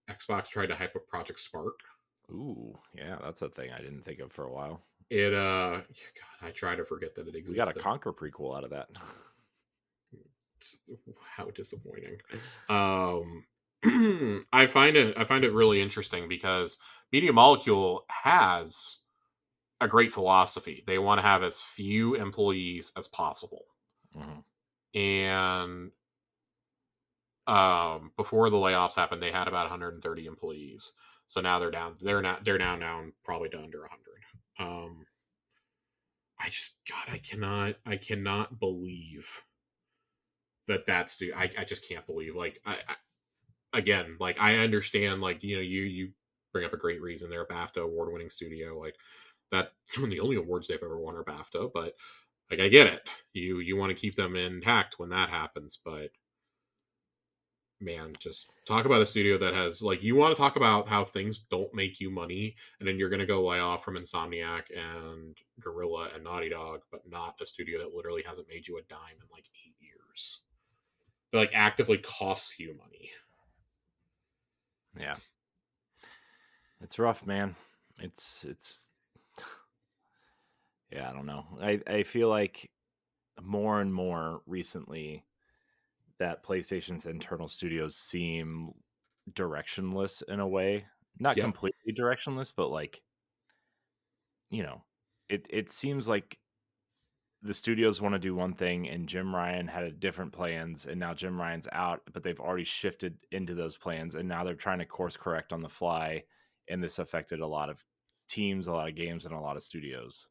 Xbox tried to hype up Project Spark. ooh, yeah, that's a thing I didn't think of for a while. It God, I try to forget that it We got a existed. Conquer prequel out of that. How disappointing. Um I find it really interesting because Media Molecule has a great philosophy. They want to have as few employees as possible. Mhm. And before the layoffs happened, they had about 130 employees. So now they're down. They're now down probably to under 100. I just, God, I cannot believe that's the. I just can't believe, like, again, like, I understand, like, you bring up a great reason. They're a BAFTA award winning studio. Like, that the only awards they've ever won are BAFTA, but, like, I get it. You want to keep them intact when that happens, but man, just talk about a studio that has, like, you want to talk about how things don't make you money, and then you're going to go lay off from Insomniac and Gorilla and Naughty Dog, but not a studio that literally hasn't made you a dime in like 8 years. That, like, actively costs you money. Yeah, it's rough, man. It's yeah, I don't know. I feel like more and more recently that PlayStation's internal studios seem directionless in a way. Not Yep. completely directionless, but like, you know, it seems like the studios want to do one thing, and Jim Ryan had a different plans, and now Jim Ryan's out, but they've already shifted into those plans, and now they're trying to course correct on the fly, and this affected a lot of teams, a lot of games, and a lot of studios.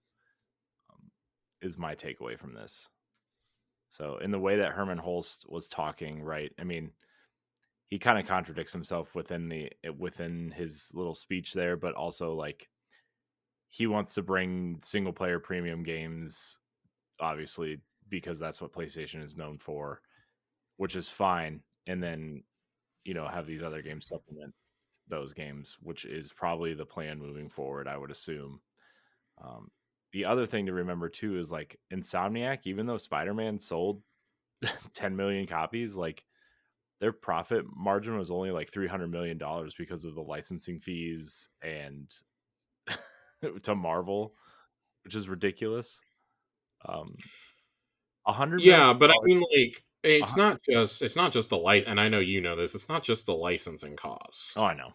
Is my takeaway from this. So, in the way that Herman Holst was talking, right? I mean, he kind of contradicts himself within his little speech there, but also like he wants to bring single player premium games, obviously, because that's what PlayStation is known for, which is fine. And then, have these other games supplement those games, which is probably the plan moving forward, I would assume. Um, the other thing to remember too is like Insomniac, even though Spider-Man sold 10 million copies, like their profit margin was only like $300 million because of the licensing fees and to Marvel, which is ridiculous. Um, $100 million. Yeah, but I mean, like, Uh, it's not just the light, and I know you know this. It's not just the licensing oh, cost. I know.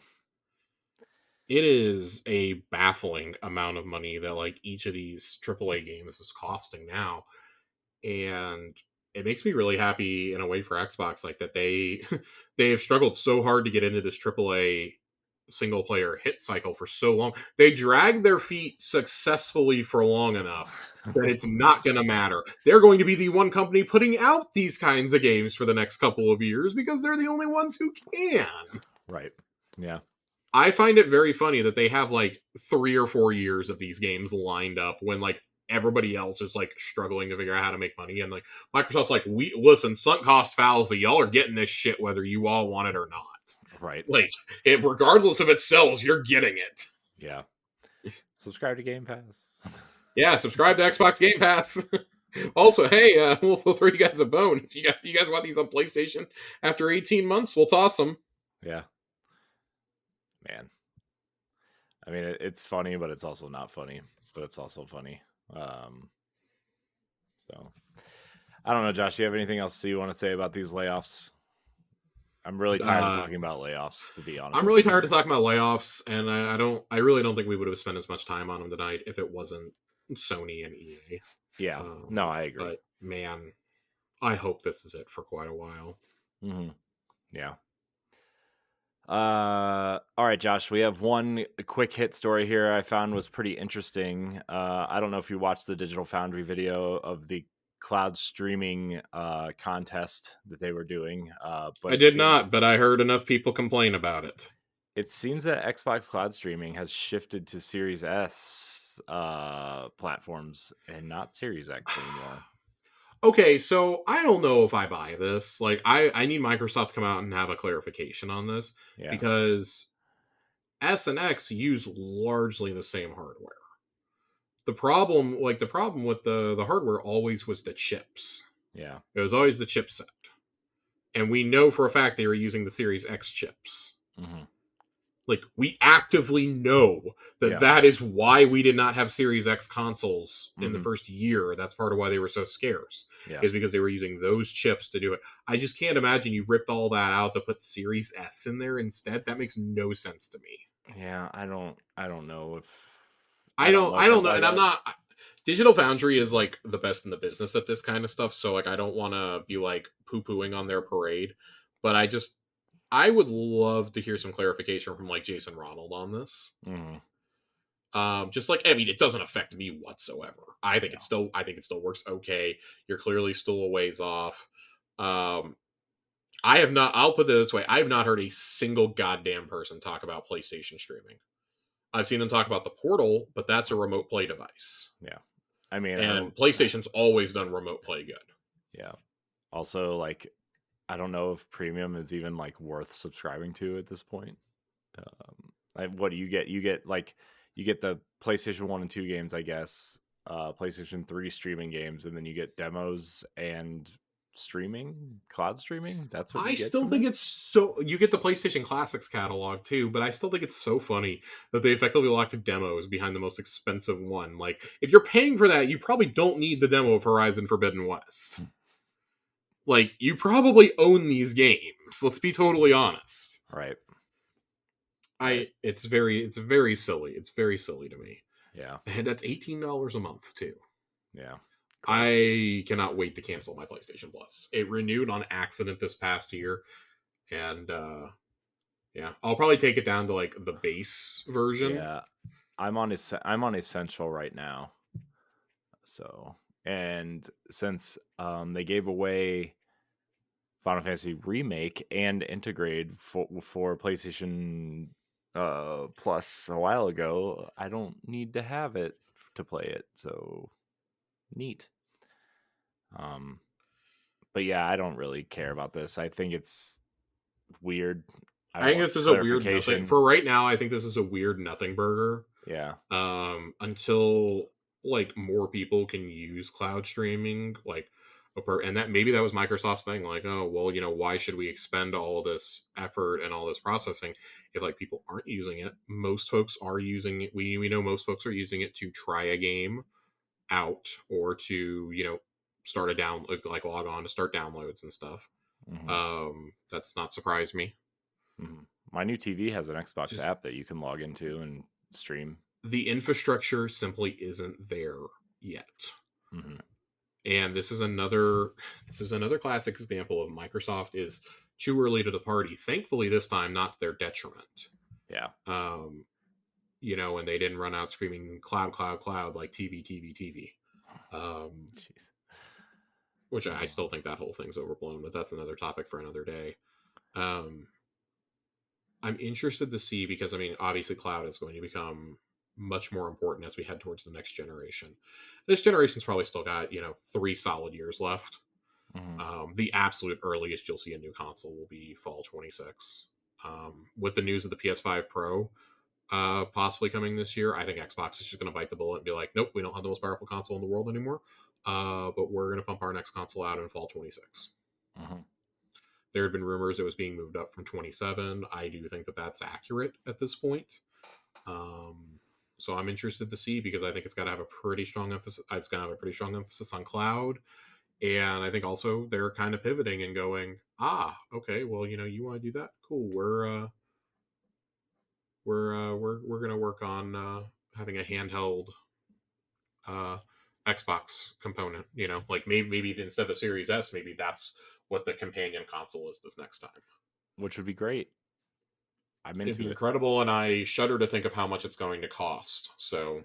It is a baffling amount of money that like each of these AAA games is costing now, and it makes me really happy in a way for Xbox, like that they they have struggled so hard to get into this AAA single player hit cycle for so long. They dragged their feet successfully for long enough that it's not going to matter. They're going to be the one company putting out these kinds of games for the next couple of years because they're the only ones who can. Right. Yeah. I find it very funny that they have like 3 or 4 years of these games lined up when like everybody else is like struggling to figure out how to make money, and like Microsoft's like, we listen, sunk cost fallacy, y'all are getting this shit whether you all want it or not. Right. Like, if regardless if it sells, you're getting it. Yeah. Subscribe to Game Pass. Yeah, subscribe to Xbox Game Pass. Also, hey, we'll throw you guys a bone. If you guys want these on PlayStation after 18 months, we'll toss them. Yeah. Man. I mean, it's funny, but it's also not funny. But it's also funny. So I don't know, Josh. Do you have anything else you want to say about these layoffs? I'm really tired of Uh, talking about layoffs, to be honest I'm with really you. tired of talking about layoffs, and I really don't think we would have spent as much time on them tonight if it wasn't Sony and EA. Yeah. No, I agree. But man, I hope this is it for quite a while. Mm-hmm. Yeah. All right, Josh. We have one quick hit story here I found was pretty interesting. I don't know if you watched the Digital Foundry video of the cloud streaming contest that they were doing, but I it did seems not, but I heard enough people complain about it. that Xbox Cloud Streaming has shifted to Series S platforms and not Series X anymore. Okay, so I don't know if I buy this. Like, I need Microsoft to come out and have a clarification on this Yeah, because S and X use largely the same hardware. The problem with the hardware always was the chips. yeah, It was always the chipset, and we know for a fact they were using the Series X chips. hmm Like, we actively know that yeah, that is why we did not have Series X consoles in the hmm first year. That's part of why they were so scarce, yeah, is because they were using those chips to do it. I just can't imagine you ripped all that out to put Series S in there instead. That makes no sense to me. yeah. I don't know if I I don't know, buy and I'm that. not. Digital Foundry is like the best in the business at this kind of stuff, so like I don't want to be like poo pooing on their parade, but I would love to hear some clarification from like Jason Ronald on this. hmm Just like, I mean, it doesn't affect me whatsoever. Yeah, I think it still works okay. You're clearly still a ways off. Um, I have not. I'll put it this way: I have not heard a single goddamn person talk about PlayStation streaming. I've seen them talk about the Portal, but that's a remote play device, yeah. I mean, I don't. and PlayStation's always done remote play good. Yeah. Also, like, I don't know if premium is even like worth subscribing to at this point. What do you get? You get the PlayStation 1 and 2 games, I guess, PlayStation 3 streaming games, and then you get demos and streaming, cloud streaming. That's what you I get still from think it's this. so. You get the PlayStation Classics catalog too, but I still think it's so funny that they effectively locked demos behind the most expensive one. Like, if you're paying for that, you probably don't need the demo of Horizon Forbidden West. Like, you probably own these games. Let's be totally honest. Right. Right. It's very silly. It's very silly to me. Yeah. And that's $18 a month too. Yeah. Gross. I cannot wait to cancel my PlayStation Plus. It renewed on accident this past year, and yeah, I'll probably take it down to like the base version. Yeah, I'm on Essential right now. So, and since they gave away Final Fantasy Remake and Integrate for PlayStation Plus a while ago, I don't need to have it to play it. So neat. Um, but yeah, I don't really care about this. I think it's weird. I I think want this is a weird nothing clarification. for right now. I think this is a weird nothing burger. Yeah. Until like more people can use cloud streaming, like and that maybe that was Microsoft's thing, like, oh well, why should we expend all this effort and all this processing if like people aren't using it? Most folks are using it. We know most folks are using it to try a game out or to start a down like log on to start downloads and stuff. Hmm. That does not surprise me. Hmm. My new TV has an Xbox Just app that you can log into and stream. the infrastructure simply isn't there yet. Hmm. And this is another classic example of Microsoft is too early to the party. Thankfully, this time not to their detriment. Yeah. Um, and they didn't run out screaming cloud, cloud, cloud like TV, TV, TV. Jeez. Which I Oh. still think that whole thing's overblown, but that's another topic for another day. Um, I'm interested to see because I mean, obviously, cloud is going to become much more important as we head towards the next generation. This generation's probably still got 3 solid years left. Hmm. The absolute earliest you'll see a new console will be fall 26. With the news of the PS5 Pro possibly coming this year, I think Xbox is just going to bite the bullet and be like, nope, we don't have the most powerful console in the world anymore. But we're going to pump our next console out in fall 26. Hmm. There had been rumors it was being moved up from 27. I do think that that's accurate at this point. Um, so I'm interested to see because I think it's got to have a pretty strong emphasis. It's going to have a pretty strong emphasis on cloud. And I think also they're kind of pivoting and going, okay, well, you want to do that? Cool. We're gonna work on having a handheld uh, Xbox component. Like maybe instead of a Series S, maybe that's what the companion console is this next time. Which would be great. I'm It'd be into it. incredible, and I shudder to think of how much it's going to cost. So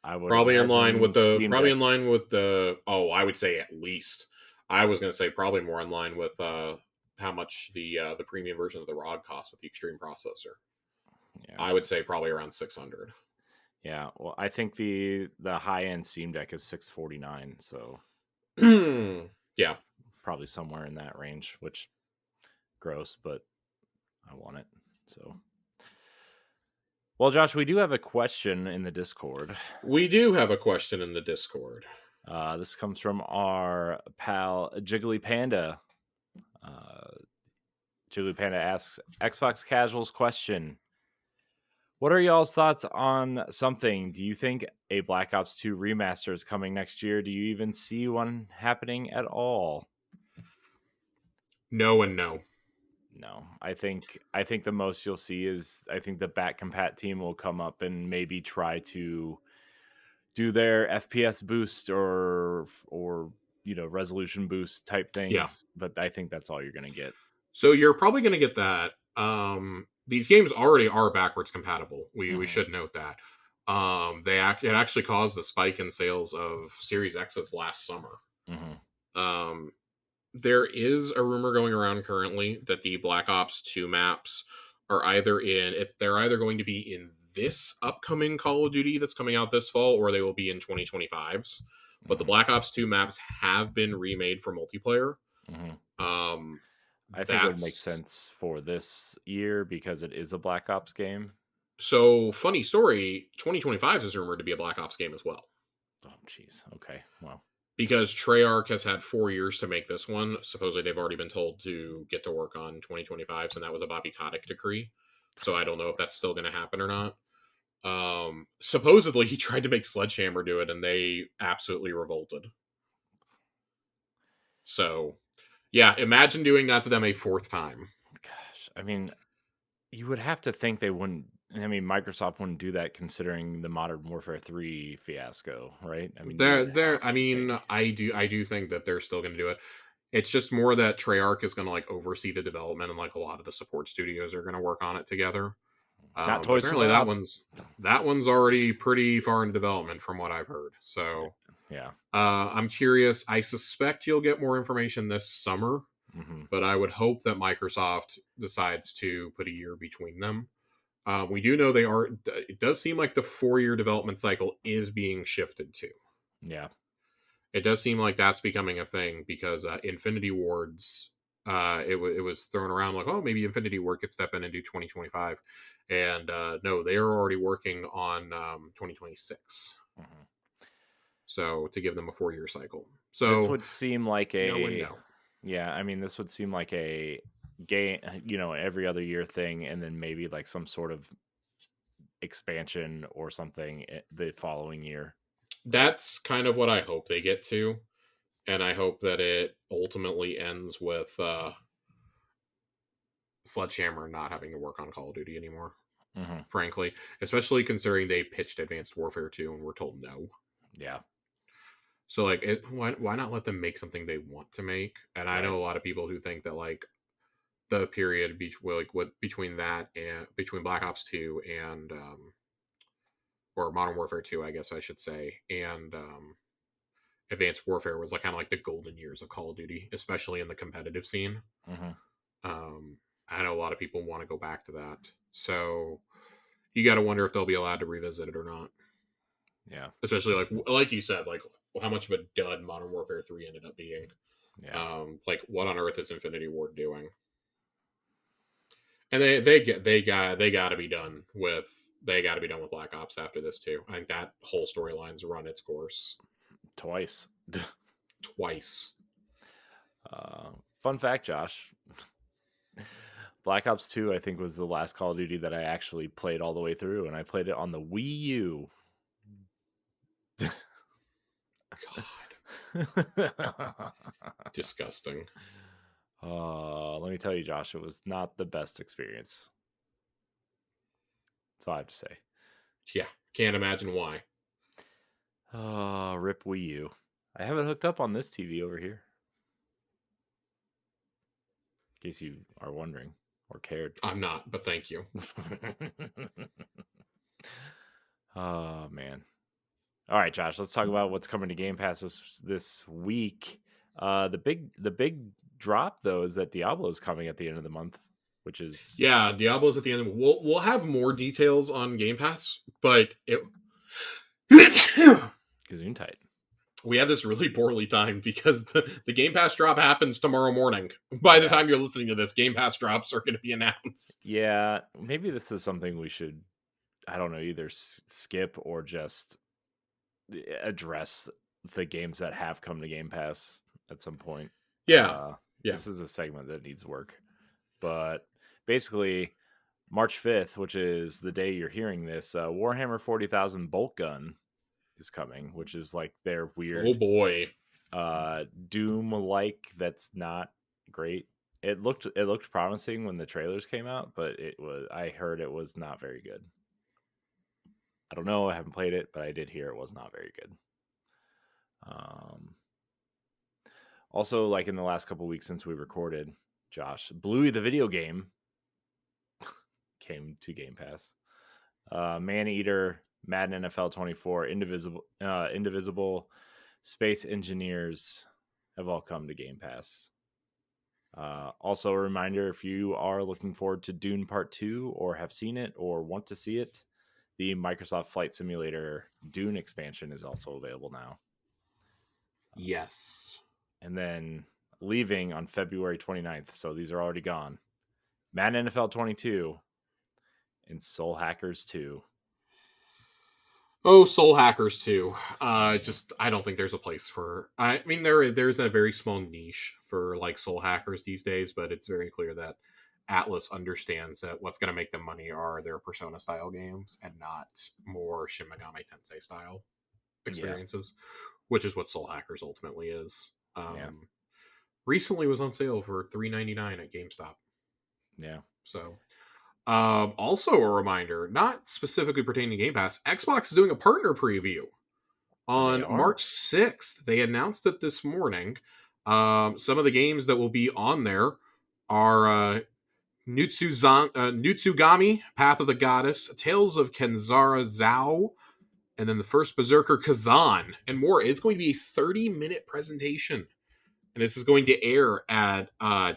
I would probably in line with imagine the Steam probably in Deck. line with the I would say at least. I was going to say probably more in line with how much the premium version of the ROG costs with the Extreme processor. Yeah. I would say probably around 600. Yeah. Well, I think the high end Steam Deck is 649, so Yeah. probably somewhere in that range, which gross, but I want it. So, well, Josh, we do have a question in the Discord. We do have a question in the Discord. This comes from our pal Jiggly Panda. Uh, Jiggly Panda asks Xbox Casuals question: what are y'all's thoughts on something? Do you think a Black Ops 2 remaster is coming next year? Do you even see one happening at all? No and no. No. I think the most you'll see is I think the Bat Compat team will come up and maybe try to do their FPS boost or resolution boost type Yeah. things, but I think that's all you're going to get. So you're probably going to get that. These games already are backwards compatible. We Hmm. should note that. It actually caused a spike in sales of Series X's last summer. Hmm. Um, there is a rumor going around currently that the Black Ops 2 maps are they're either going to be in this upcoming Call of Duty that's coming out this fall or they will be in 2025's. But the Hmm. Black Ops 2 maps have been remade for multiplayer. Hmm. Um I think it would make that's sense for this year because it is a Black Ops game. so funny story, 2025 is rumored to be a Black Ops game as well. Oh, jeez. Okay. Well. Because Treyarch has had 4 years to make this one. Supposedly, they've already been told to get to work on 2025, and that was a Bobby Kotick decree. So I don't Of know if that's course. still going to happen or not. Supposedly, he tried to make Sledgehammer do it, and they absolutely revolted. So, yeah, imagine doing that to them a fourth time. Gosh, I mean, you would have to think they wouldn't. I mean, Microsoft wouldn't do that considering the Modern Warfare 3 fiasco, right? I mean, you would There. have I to mean, think. I do think that they're still going to do it. It's just more that Treyarch is going to like oversee the development, and like a lot of the support studios are going to work on it together. Not But Toys for apparently Bob. that one's already pretty far in development from what I've heard. So Yeah. I'm curious. I suspect you'll get more information this summer, Hmm. but I would hope that Microsoft decides to put a year between them. We do know they are. It does seem like the 4-year development cycle is being shifted to. Yeah. It does seem like that's becoming a thing because Infinity Wards, it was thrown around like, oh, maybe Infinity Ward could step in and do 2025, and no, they are already working on 2026. Hmm. So to give them a 4-year cycle, This so would seem like no and a, no. yeah, I mean, this would seem like a game, every other year thing, and then maybe like some sort of expansion or something the following year. That's kind of what I hope they get to, and I hope that it ultimately ends with Sledgehammer not having to work on Call of Duty anymore. Hmm. Frankly, especially considering they pitched Advanced Warfare 2 and were told no. Yeah. So like, why not let them make something they want to make? And I Right. know a lot of people who think that like the period like what between that and between Black Ops 2 and or Modern Warfare 2, I guess I should say, and Advanced Warfare was like kind of like the golden years of Call of Duty, especially in the competitive scene. Hmm. Um, I know a lot of people want to go back to that, so you got to wonder if they'll be allowed to revisit it or not. Yeah. Especially like you said, like how much of a dud Modern Warfare 3 ended up being. Yeah. Like what on earth is Infinity Ward doing? And they got to be done with Black Ops after this too. I think that whole storyline's run its course Twice. twice. uh, Fun fact, Josh. Black Ops 2, I think, was the last Call of Duty that I actually played all the way through, and I played it on the Wii U. God, disgusting. Let me tell you, Josh, it was not the best experience. That's all I have to say. Yeah, can't imagine why. Rip Wii U. I have it hooked up on this TV over here, in case you are wondering or cared. I'm not, but thank you. Oh man. All right, Josh. Let's talk about what's coming to Game Pass this week. The big drop though is that Diablo is coming at the end of the month, which is Yeah, Diablo's at the end. We'll have more details on Game Pass, but it Gesundheit. we have this really poorly timed because the Game Pass drop happens tomorrow morning. By the Yeah, time you're listening to this, Game Pass drops are going to be announced. yeah. Maybe this is something we should, I don't know, either skip or just address the games that have come to Game Pass at some point. Yeah, yeah. This is a segment that needs work, but basically March 5th, which is the day you're hearing this, Warhammer 40,000 Bolt Gun is coming, which is like their Oh weird boy. Doom like that's not great. It looked promising when the trailers came out, but I heard it was not very good. I don't know, I haven't played it, but I did hear it was not very good. Um Also, like in the last couple weeks since we recorded, Josh, Bluey the video game came to Game Pass. Maneater, Madden NFL 24, Indivisible, Space Engineers have all come to Game Pass. Also, a reminder if you are looking forward to Dune Part 2 or have seen it or want to see it, the Microsoft Flight Simulator Dune expansion is also available now. Yes. And then leaving on February 29th, so these are already gone, Madden NFL 22 and Soul Hackers 2. Oh, Soul Hackers too. Mhm. Just I don't think there's a place for. I mean, there's a very small niche for like Soul Hackers these days, but it's very clear that Atlas understands that what's going to make them money are their Persona style games and not more Shin Megami Tensei style Yeah, experiences, which is what Soul Hackers ultimately is. yeah, Recently was on sale for $3.99 at GameStop. yeah. So Also a reminder, not specifically pertaining to Game Pass, Xbox is doing a partner preview They on are. March 6th. They announced it this morning. Some of the games that will be on there are Nutsugami, Path of the Goddess, Tales of Kenzara Zao, and then the first Berserker Kazan, and more. It's going to be a 30-minute presentation, and this is going to air at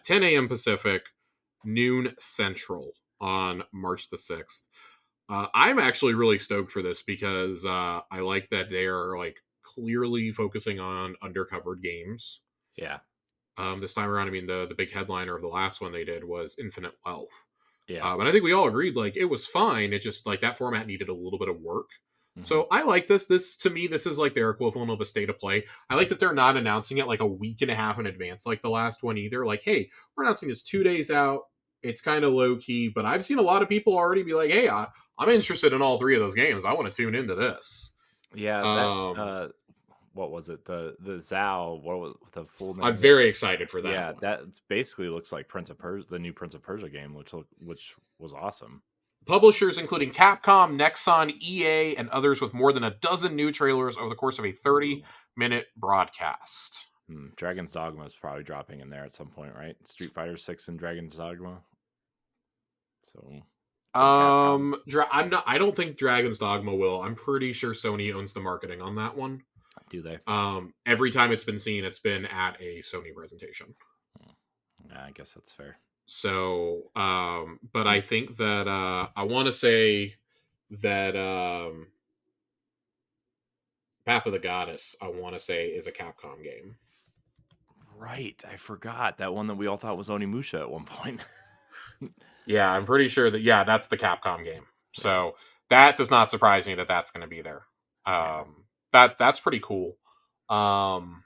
10 a.m. Pacific, noon Central on March the 6th. I'm actually really stoked for this because I like that they are like clearly focusing on undercovered games. Yeah. This time around, I mean, the big headliner of the last one they did was Infinite Wealth. Yeah. And I think we all agreed like it was fine. It just like that format needed a little bit of work. Hmm. So I like this. This to me, this is like their equivalent of a state of play. I like that they're not announcing it like a week and a half in advance like the last one either. Like, hey, we're announcing this 2 days out. It's kind of low key, but I've seen a lot of people already be like, hey, I'm interested in all three of those games. I want to tune into this. Yeah. That. Um, What was it? The Zao. What was the full I'm name? very excited for that Yeah. one. That basically looks like Prince of Persia, the new Prince of Persia game, which was awesome. Publishers including Capcom, Nexon, EA, and others with more than a dozen new trailers over the course of a Ooh. 30-minute broadcast. Dragon's Dogma is probably dropping in there at some point, right? Street Fighter 6 and Dragon's Dogma. So from Capcom. I don't think Dragon's Dogma will. I'm pretty sure Sony owns the marketing on that one. Do they? Every time it's been seen, it's been at a Sony presentation. Yeah, I guess that's fair. So, but I think that I want to say that Path of the Goddess, I want to say, is a Capcom game. Right. I forgot that one that we all thought was Onimusha at one point. Yeah, I'm pretty sure that. Yeah, that's the Capcom game. Yeah. So that does not surprise me that that's going to be there. Yeah. That's pretty cool. Um,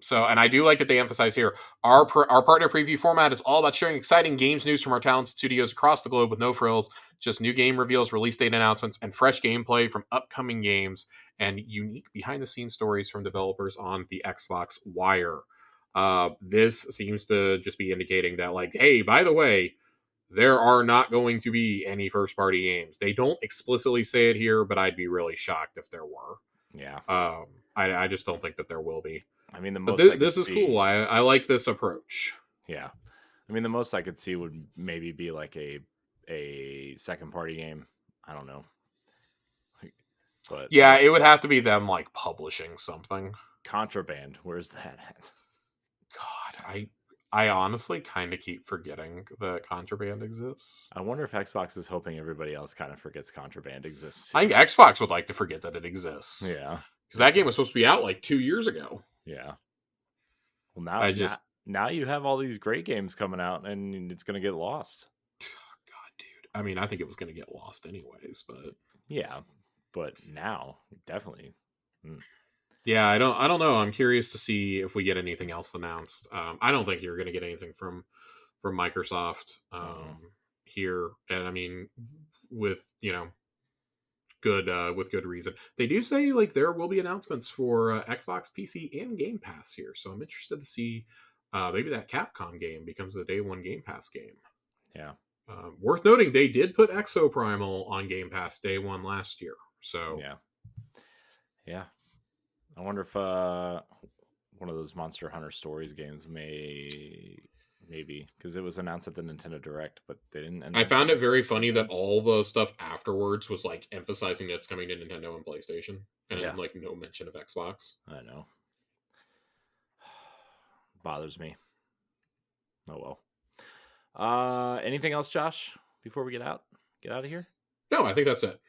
So, and I do like that they emphasize here our partner preview format is all about sharing exciting games news from our talented studios across the globe with no frills, just new game reveals, release date announcements, and fresh gameplay from upcoming games and unique behind the scenes stories from developers on the Xbox Wire. This seems to just be indicating that, like, hey, by the way, there are not going to be any first party games. They don't explicitly say it here, but I'd be really shocked if there were. Yeah. I just don't think that there will be. I mean, the But most I could this is cool. see. I like this approach. Yeah. I mean, the most I could see would maybe be like a second party game. I don't know. But Yeah, it would have to be them like publishing something. Contraband, where's that at? God, I honestly kind of keep forgetting that Contraband exists. I wonder if Xbox is hoping everybody else kind of forgets Contraband exists I too. think Xbox would like to forget that it exists Yeah. because that game was supposed to be out like 2 years ago. Yeah. Well, now I now just, now you have all these great games coming out, and it's gonna get lost. God, dude. I mean, I think it was going to get lost anyways, but Yeah, but now definitely. Mm, yeah, I don't know. I'm curious to see if we get anything else announced. I don't think you're going to get anything from Microsoft mm. here, and I mean, with with good reason. They do say like there will be announcements for Xbox, PC, and Game Pass here, so I'm interested to see maybe that Capcom game becomes the day one Game Pass game. Yeah, Worth noting, they did put Exo Primal on Game Pass day one last year, so yeah, yeah. I wonder if one of those Monster Hunter Stories games maybe because it was announced at the Nintendo Direct, but they didn't I announce found any it very specific funny that game. all the stuff afterwards was like emphasizing that it's coming to Nintendo and PlayStation, Yeah, and like no mention of Xbox. I know. Bothers me. Oh well. Anything else, Josh? Before we get out of here. No, I think that's it.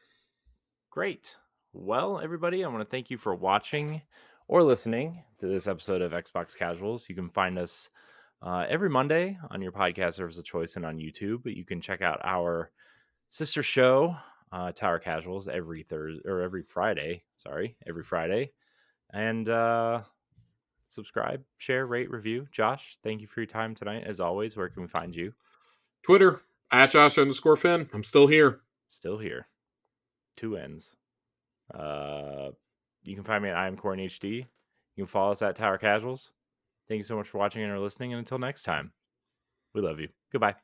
Great. Well, everybody, I want to thank you for watching or listening to this episode of Xbox Casuals. You can find us every Monday on your podcast service of choice and on YouTube. But you can check out our sister show, Tower Casuals, every Thursday or every Friday. Sorry, every Friday. And subscribe, share, rate, review. Josh, thank you for your time tonight. As always, where can we find you? Twitter at Josh_Finn. I'm still here. Still here. Two N's. Uh, you can find me at I am Corn HD. You can follow us at Tower Casuals. Thank you so much for watching and or listening. And until next time, we love you. Goodbye.